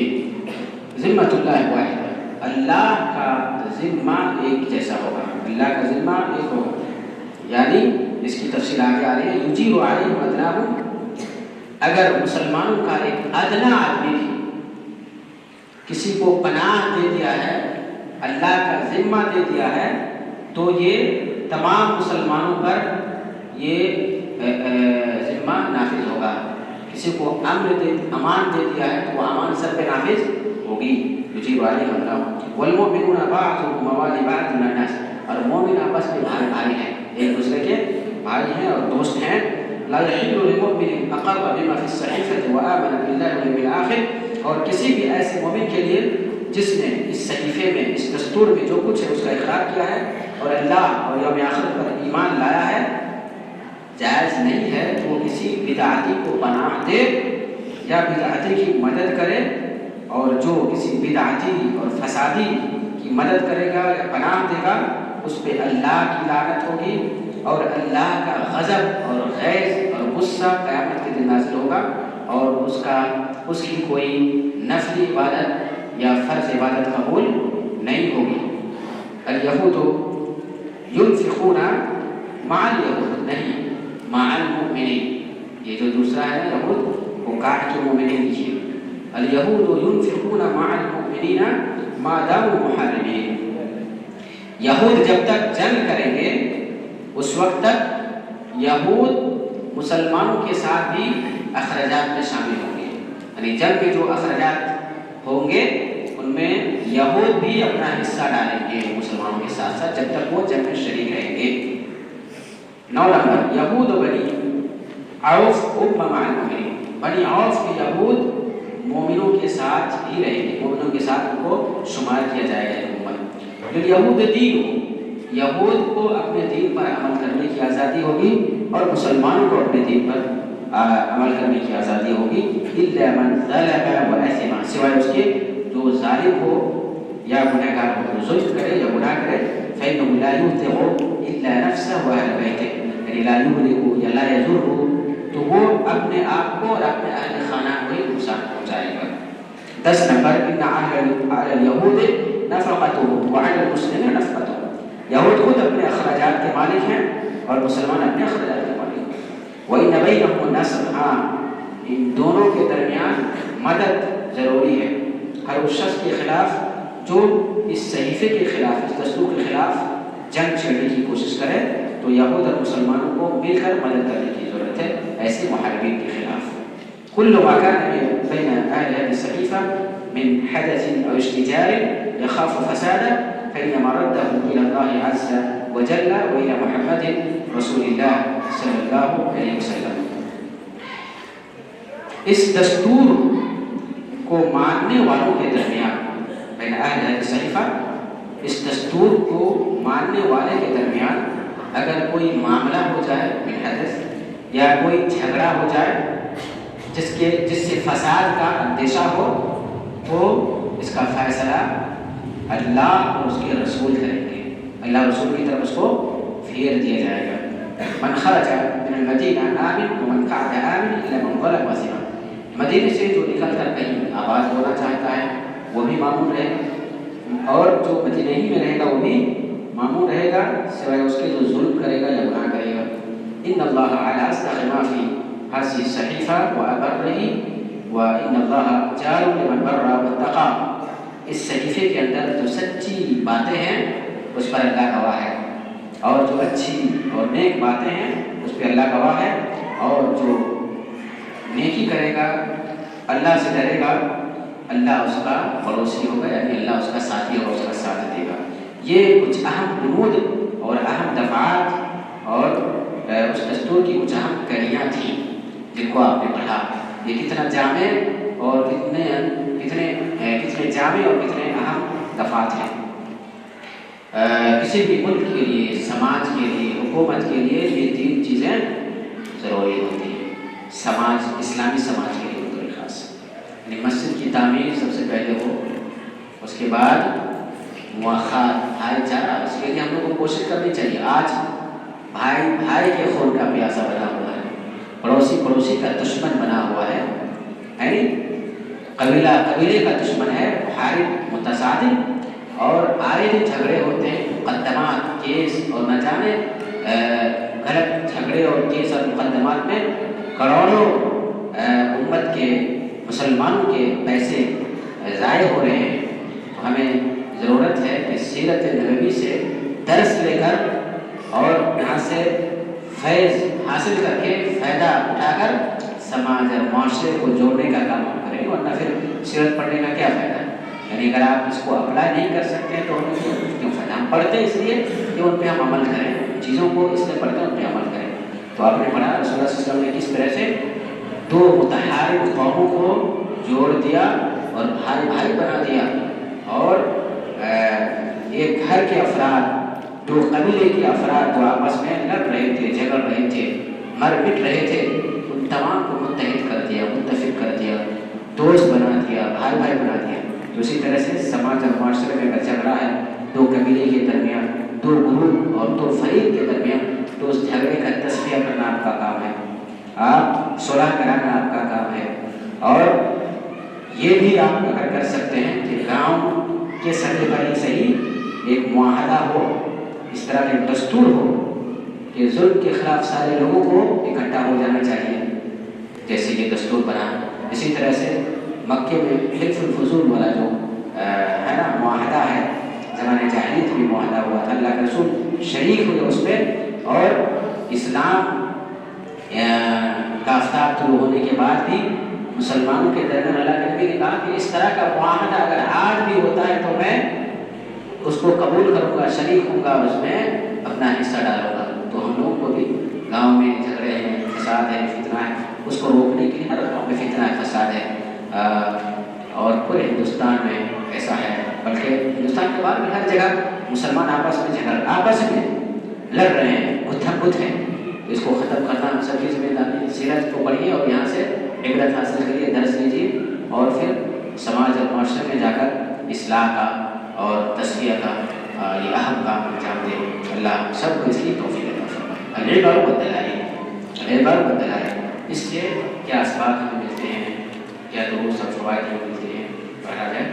ذمۃ اللہ واحد، اللہ کا ذمہ ایک جیسا ہوگا، اللہ کا ذمہ ایک ہوگا، یعنی اس کی تفصیل آگے آ رہی ہے۔ یجیب علیہم ادناہم، اگر مسلمانوں کا ایک ادنا آدمی بھی کسی کو پناہ دے دیا ہے، اللہ کا ذمہ دے دیا ہے، تو یہ تمام مسلمانوں پر یہ ذمہ نافذ ہوگا۔ کسی کو امان دے دیا ہے تو وہ امان سب پہ نافذ ہوگی۔ یجیب علیہم ادناہم والمؤمنون بعضهم موال بعض من الناس، اور مومن آپس میں بھائی ہیں، ایک دوسرے کے بھائی ہیں اور دوست ہیں۔ لا يحل لمؤمن اقر بما في الصحيفة وآمن بالله واليوم الآخر، اور کسی بھی ایسے مومن کے لیے جس نے اس صحیفے میں، اس دستور میں جو کچھ ہے اس کا اقرار کیا ہے اور اللہ اور یوم آخر پر ایمان لایا ہے، جائز نہیں ہے کہ وہ کسی بدعتی کو پناہ دے یا بدعتی کی مدد کرے، اور جو کسی بدعتی اور فسادی کی مدد کرے گا یا پناہ دے گا اس پہ اللہ کی لعنت ہوگی، اور اللہ کا غضب اور غیظ اور غصہ قیامت کے دن نازل ہوگا، اور اس کی کوئی نفلی عبادت یا فرض عبادت قبول نہیں ہوگی۔ الیہود ینفقون مع الیہود، نہیں مع المؤمنین، یہ جو دوسرا ہے یہود وہ کاٹ کے مومنین لکھیے۔ الیہود ینفقون مع المؤمنین ما داموا محاربین، یہود جب تک جنگ کریں گے اس وقت تک یہود مسلمانوں کے ساتھ بھی اخراجات میں شامل ہوں گے، یعنی جنگ میں جو اخراجات ہوں گے ان میں یہود بھی اپنا حصہ ڈالیں گے مسلمانوں کے ساتھ ساتھ، جب تک وہ جنگ میں شریک رہیں گے۔ 9 نمبر، یہود و بنی عوف مع المؤمنین، بنی عوف کے یہود مومنوں کے ساتھ ہی رہیں گے، مومنوں کے ساتھ ان کو شمار کیا جائے گا۔ یہود دین، یہود کو اپنے دین پر عمل کرنے کی آزادی ہوگی اور مسلمانوں کو اپنے دین پر عمل کرنے کی آزادی ہوگی۔ الا من ظلم واثم، سوائے اس کے جو ظالم ہو یا گنہگار ہو، جو ظلم کرے یا گناہ کرے، فإنه لا يطيع الا نفسه واهل بيته، یعنی لا يهلك یا لا يضر، تو وہ اپنے آپ کو اور اپنے اہل خانہ کو ہی نقصان پہنچائے گا۔ 10 نمبر، ان علی اليهود نفقتهم وعلى المسلمين نفقتهم، یہود خود اپنے اخراجات کے مالک ہیں اور مسلمان اپنے اخراجات کے مالک ہیں۔ وَإِنَّ بَيْنَهُمْ النَّصْرَ، ان دونوں کے درمیان مدد ضروری ہے۔ ہر اس شخص کے خلاف جو اس صحیفے کے خلاف، اس دستور کے خلاف جنگ چھیڑنے کی کوشش کرے تو یہود اور مسلمانوں کو مل کر مدد کرنے کی ضرورت ہے ایسے محاربین کے خلاف۔ كل ما كان بين أهل هذه الصحيفة من حدث أو اشتجار يخاف فساده فإنما رده إلى الله عز وجل وإلى محمد رسول الله صلی اللہ علیہ وسلم۔ اس دستور کو ماننے والوں کے درمیان، بین اہل هذه الصحیفہ، اس دستور کو ماننے والے کے درمیان اگر کوئی معاملہ ہو جائے من حدث، یا کوئی جھگڑا ہو جائے جس سے فساد کا اندیشہ ہو، تو اس کا فیصلہ اللہ اور اس کے رسول کریں گے، اللہ رسول کی طرف اس کو پھیر دیا جائے گا۔ من خرج من المدینہ آمن ومن قعد آمن الا من ظلم واسما، مدینے سے جو نکل کر کہیں آباد ہونا چاہتا ہے وہ بھی مامون رہے، اور جو مدینہ ہی میں رہے گا وہ بھی مامون رہے گا، سوائے اس کے جو ظلم کرے گا یا گناہ کرے گا۔ ان اللہ علی اصدق ما فی هذه الصحیفہ وابرہ وان اللہ جار لمن بر واتقى، اس صحیفے کے اندر جو سچی باتیں ہیں اس پر اللہ گواہ ہے، اور جو اچھی اور نیک باتیں ہیں اس پہ اللہ گواہ ہے، اور جو نیکی کرے گا، اللہ سے ڈرے گا، اللہ اس کا پڑوسی ہوگا، یعنی اللہ اس کا ساتھی اور اس کا ساتھ دے گا۔ یہ کچھ اہم بنود اور اہم دفعات اور اس دستور کی کچھ اہم کڑیاں تھیں جن کو آپ نے پڑھا. یہ کتنا جامع اور کتنے جامع اور کتنے اہم دفعات ہیں. کسی بھی ملک کے لیے، سماج کے لیے، حکومت کے لیے یہ 3 چیزیں ضروری ہوتی ہیں. سماج، اسلامی سماج کے لیے بطور خاص یعنی مسجد کی تعمیر سب سے پہلے ہو، اس کے بعد مواخات، بھائی چارہ. اس کے لیے ہم لوگوں کو کوشش کرنی چاہیے. آج بھائی کے خون کا پیاسا بنا ہوا ہے، پڑوسی کا دشمن بنا ہوا ہے، یعنی قبیلے کا دشمن ہے، محارب، متصادم، اور آئے دن جھگڑے ہوتے ہیں، مقدمات، کیس، اور نہ جانے غلط جھگڑے اور کیس اور مقدمات میں کروڑوں امت کے مسلمانوں کے پیسے ضائع ہو رہے ہیں. تو ہمیں ضرورت ہے کہ سیرت نبوی سے درس لے کر اور یہاں سے فیض حاصل کر کے فائدہ اٹھا کر سماج اور معاشرے کو جوڑنے کا کام ہم کریں. ورنہ پھر سیرت پڑھنے کا کیا فائدہ؟ یعنی اگر آپ اس کو اپلائی نہیں کر سکتے ہیں تو ہمیں کیوں فائدہ؟ ہم پڑھتے ہیں اس لیے کہ ان پہ ہم عمل کریں، چیزوں کو اس لیے پڑھتے ہیں ان پہ عمل کریں. تو آپ نے پڑھا رسول اللہ صلی اللہ علیہ وسلم نے کس طرح سے 2 متحارب قوموں کو جوڑ دیا اور بھائی بنا دیا. اور ایک گھر کے افراد، 2 قبیلے کے افراد جو آپس میں لڑ رہے تھے، جھگڑ رہے تھے، مر مٹ رہے تھے، ان تمام کو متحد کر دیا، متفق کر دیا، دوست بنا دیا، بھائی بنا دیا. تو اسی طرح سے سماج اور معاشرے میں اگر جھگڑا ہے 2 قبیلے کے درمیان، 2 گروپ اور 2 فریق کے درمیان، تو اس جھگڑے کا تصفیہ کرنا آپ کا کام ہے، آپ صلح کرانا آپ کا کام ہے. اور یہ بھی آپ اگر کر سکتے ہیں کہ گاؤں کے سطح پر ہی صحیح ایک معاہدہ ہو، اس طرح کا ایک دستور ہو کہ ظلم کے خلاف سارے لوگوں کو اکٹھا ہو جانا چاہیے، جیسے یہ دستور بنا. اسی طرح سے مکے میں حلف الفضول والا جو ہے نا معاہدہ ہے، زمانے جاہلیت بھی معاہدہ ہوا تھا، اللہ کے رسول شریک ہوئے اس پہ. اور اسلام کا آفتاب طلوع ہونے کے بعد بھی مسلمانوں کے درمیان اللہ کے نبی نے کہا کہ اس طرح کا معاہدہ اگر آج بھی ہوتا ہے تو میں اس کو قبول کروں گا، شریک ہوں گا، اس میں اپنا حصہ ڈالوں گا. تو ہم لوگوں کو بھی گاؤں میں جھگڑے ہیں، فساد ہے، فتنہ ہے، اس کو روکنے کے لیے ہر گاؤں میں فتنہ ہے، فساد ہے، اور پورے ہندوستان میں ایسا ہے. بلکہ ہندوستان کے بعد بھی ہر جگہ مسلمان آپس میں لڑ رہے ہیں، گتھ ہیں. اس کو ختم کرنا ہم سب کی ذمہ داری ہے. سیرت کو پڑھیے اور یہاں سے عبرت حاصل کریے، درس لیجیے، اور پھر سماج اور معاشرے میں جا کر اصلاح کا اور تصفیہ کا یہ اہم کام انجام دیں. اللہ سب کو اس کی توفیق عطا فرمائے. العبر والدلائل، اس سے کیا اسباق ہمیں ملتے ہیں، کیا دروس اور فوائد ہمیں ملتے ہیں، پڑھا جائے.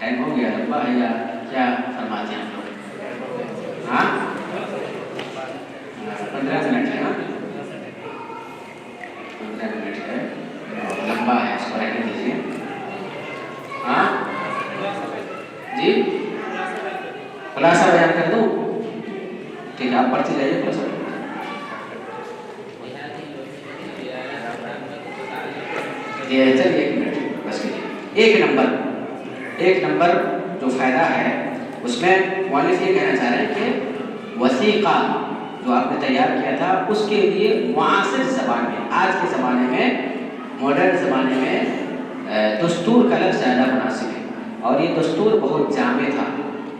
ٹائم ہو گیا لمبا ہے یا کیا فرماتے ہیں ہم لوگ؟ ہاں 15 منٹ ہے نا، 15 منٹ ہے، لمبا ہے، اس کو رہنے دیجیے. ہاں جی، خلاصہ بیان کر دوں؟ ٹھیک ہے، آپ پڑھتے جائیے خلاصہ. چلیے 1 منٹ بس کیجیے. ایک نمبر جو فائدہ ہے اس میں مؤلف یہ کہنا چاہ رہے ہیں کہ وثیقہ جو آپ نے تیار کیا تھا اس کے لیے معاصر زبان میں، آج کے زمانے میں، ماڈرن زمانے میں دستور کا لفظ زیادہ مناسب ہے. اور یہ دستور بہت جامع تھا.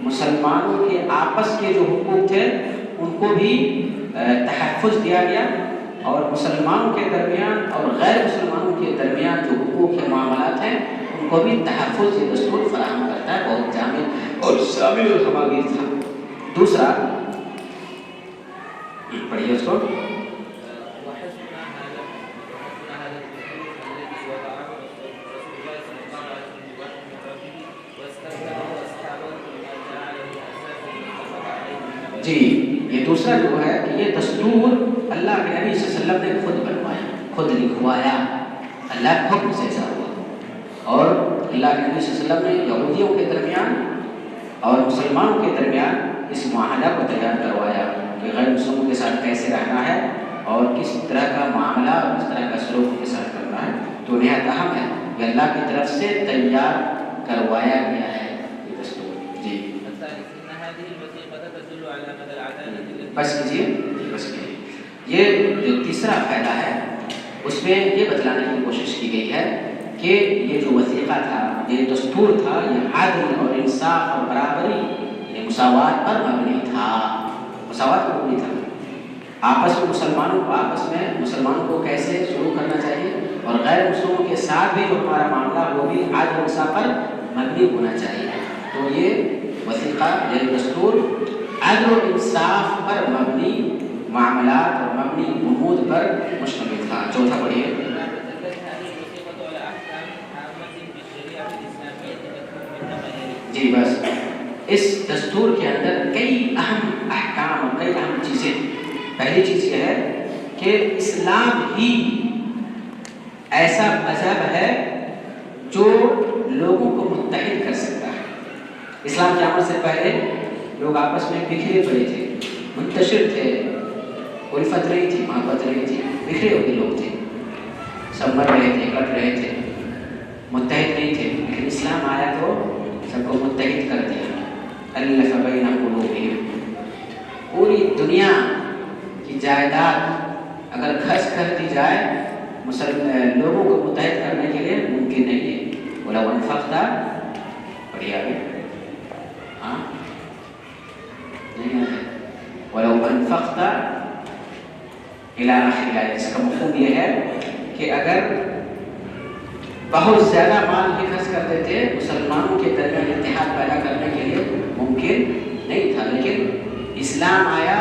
مسلمانوں کے آپس کے جو حقوق تھے ان کو بھی تحفظ دیا گیا، اور مسلمانوں کے درمیان اور غیر مسلمانوں کے درمیان جو حقوق کے معاملات ہیں ان کو بھی تحفظ یہ دستور فراہم کرتا ہے. بہت جامع اور شامل اور ہماگیر تھا. دوسرا پڑھیے اس کو. جی، یہ دوسرا جو ہے کہ یہ دستور اللہ کے نبی صلی اللہ علیہ وسلم نے خود بنوایا، خود لکھوایا، اللہ کے حکم سے ایسا ہوا. اور اللہ کے نبی صلی اللہ علیہ وسلم نے یہودیوں کے درمیان اور مسلمانوں کے درمیان اس معاہدہ کو تیار کروایا کہ غیر مسلموں کے ساتھ کیسے رہنا ہے اور کس طرح کا معاملہ اور کس طرح کا سلوک کے ساتھ کرنا ہے. تو نہایت اہم ہے کہ اللہ کی طرف سے تیار کروایا گیا ہے یہ دستور. جی بس کیجیے بس کیجیے. یہ جو تیسرا فائدہ ہے اس میں یہ بتلانے کی کوشش کی گئی ہے کہ یہ جو وثیقہ تھا، یہ دستور تھا، یہ عدل اور انصاف اور برابری، یہ مساوات پر مبنی تھا. مساوات پر مبنی تھا. آپس میں مسلمانوں کو کیسے شروع کرنا چاہیے اور غیر مسلموں کے ساتھ بھی جو ہمارا معاملہ وہ بھی عدل و انصاف پر مبنی ہونا چاہیے. تو یہ وثیقہ، یہ دستور عدل و انصاف پر مبنی معاملات اور مبنی بنود پر مشتمل تھا. چوتھا پڑھیے. جی بس اس دستور کے اندر کئی اہم احکام اور کئی اہم چیزیں. پہلی چیز یہ ہے کہ اسلام ہی ایسا مذہب ہے جو لوگوں کو متحد کر سکتا ہے. اسلام کی آمد سے پہلے لوگ آپس میں بکھرے پڑے تھے، منتشر تھے، الفت نہیں تھی، محبت نہیں تھی، بکھرے ہوئے لوگ تھے، سب مر رہے تھے، کٹ رہے تھے، متحد نہیں تھے. لیکن اسلام آیا تو سب کو متحد کر دیا. الف بین قلوبہم. پوری دنیا کی جائیداد اگر گھس کر دی جائے لوگوں کو متحد کرنے کے لیے ممکن نہیں ہے. ولو انفقت، پڑھیے آگے. ہاں نہیں ہے. ولو انفقت الی آخر الآیہ. اس کا مفہوم یہ ہے کہ اگر بہت زیادہ مال بھی خرچ کرتے تھے مسلمانوں کے درمیان اتحاد پیدا کرنے کے لیے ممکن نہیں تھا. لیکن اسلام آیا،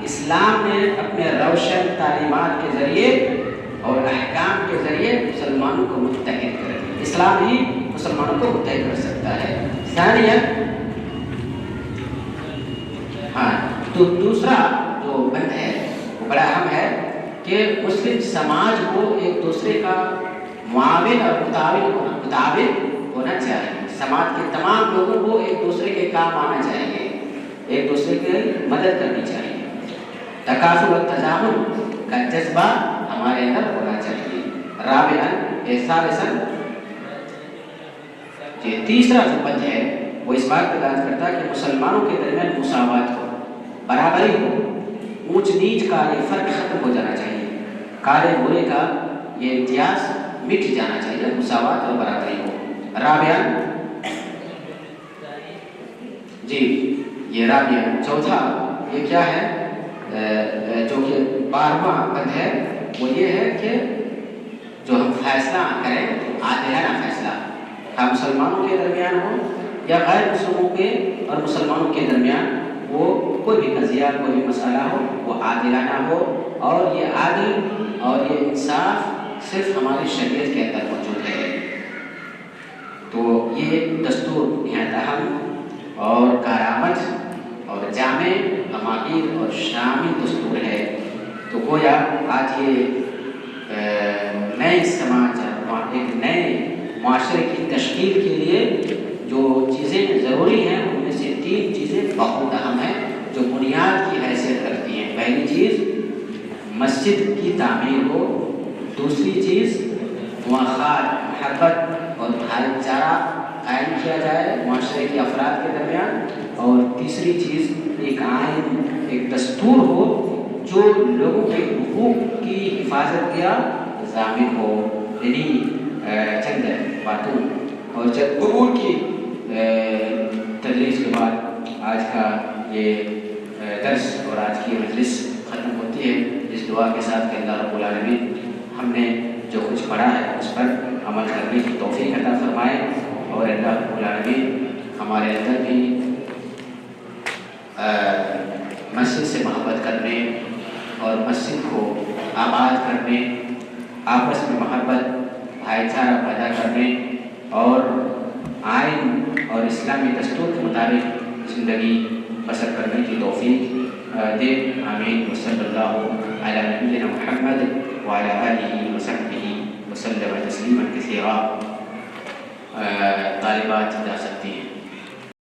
اسلام نے اپنے روشن تعلیمات کے ذریعے اور احکام کے ذریعے مسلمانوں کو متحد کر دیا. اسلام ہی مسلمانوں کو متحد کر سکتا ہے. ثانیہ، ہاں تو دوسرا جو بند ہے وہ بڑا اہم ہے کہ مسلم سماج کو ایک دوسرے کا معاون اور متعاون ہونا چاہیے. سماج کے تمام لوگوں کو ایک دوسرے کے کام آنا چاہیے، ایک دوسرے کی مدد کرنی چاہیے. تکافل و تضامن کا جذبہ ہمارے اندر ہونا چاہیے. رابعاً ثالثاً، یہ تیسرا جو بند ہے وہ اس بات پہ بات کرتا ہے کہ مسلمانوں کے درمیان مساوات ہو، برابری ہو، اونچ نیچ کا یہ فرق ختم ہو جانا چاہیے، کالے برے کا یہ امتیاز مٹ جانا چاہیے، مساوات اور برابری ہو. رابعاً، جی یہ رابعاً. چوتھا یہ کیا ہے جو کہ 12واں بند ہے وہ یہ ہے کہ جو ہم فیصلہ کریں عادلانہ فیصلہ، ہم مسلمانوں کے درمیان ہو یا غیر مسلموں کے اور مسلمانوں کے درمیان، وہ کوئی بھی قضیہ کوئی بھی مسئلہ ہو وہ عادلانہ ہو. اور یہ عادل اور یہ انصاف صرف ہماری شریعت کے اندر موجود ہے. تو یہ دستور نہایت اہم اور کارآمد اور جامع غماغیر اور شامل دستور ہے. تو گویا آج یہ نئے سماج ایک نئے معاشرے کی تشکیل کے لیے جو چیزیں ضروری ہیں ان میں سے 3 چیزیں بہت اہم ہیں جو بنیاد کی حیثیت رکھتی ہیں. پہلی چیز مسجد کی تعمیر ہو، دوسری چیز مواخات، محبت اور بھائی چارہ قائم کیا جائے معاشرے کے افراد کے درمیان، اور تیسری چیز ایک آئین، ایک دستور ہو جو لوگوں کے حقوق کی حفاظت کا ضامن ہو. یعنی چند باتوں اور چند امور کی تدریس کے بعد آج کا یہ درس اور آج کی مجلس ختم ہوتی ہے اس دعا کے ساتھ کہ اللہ رب العالمین ہم نے جو کچھ پڑھا ہے اس پر عمل کرنے کی توفیق عطا فرمائے، اور اللہ رب العالمین ہمارے اندر بھی مسجد سے محبت کرنے اور مسجد کو آباد کرنے، آپس میں محبت بھائی چارہ پیدا کرنے اور آئین اور اسلامی دستور کے مطابق زندگی بسر کرنے کی توفیق دے. آمین. وصلی اللہ علی نبینا محمد وعلی آلہ وصحبہ وسلم تسلیما کثیرا. طالبات جا سکتی ہیں.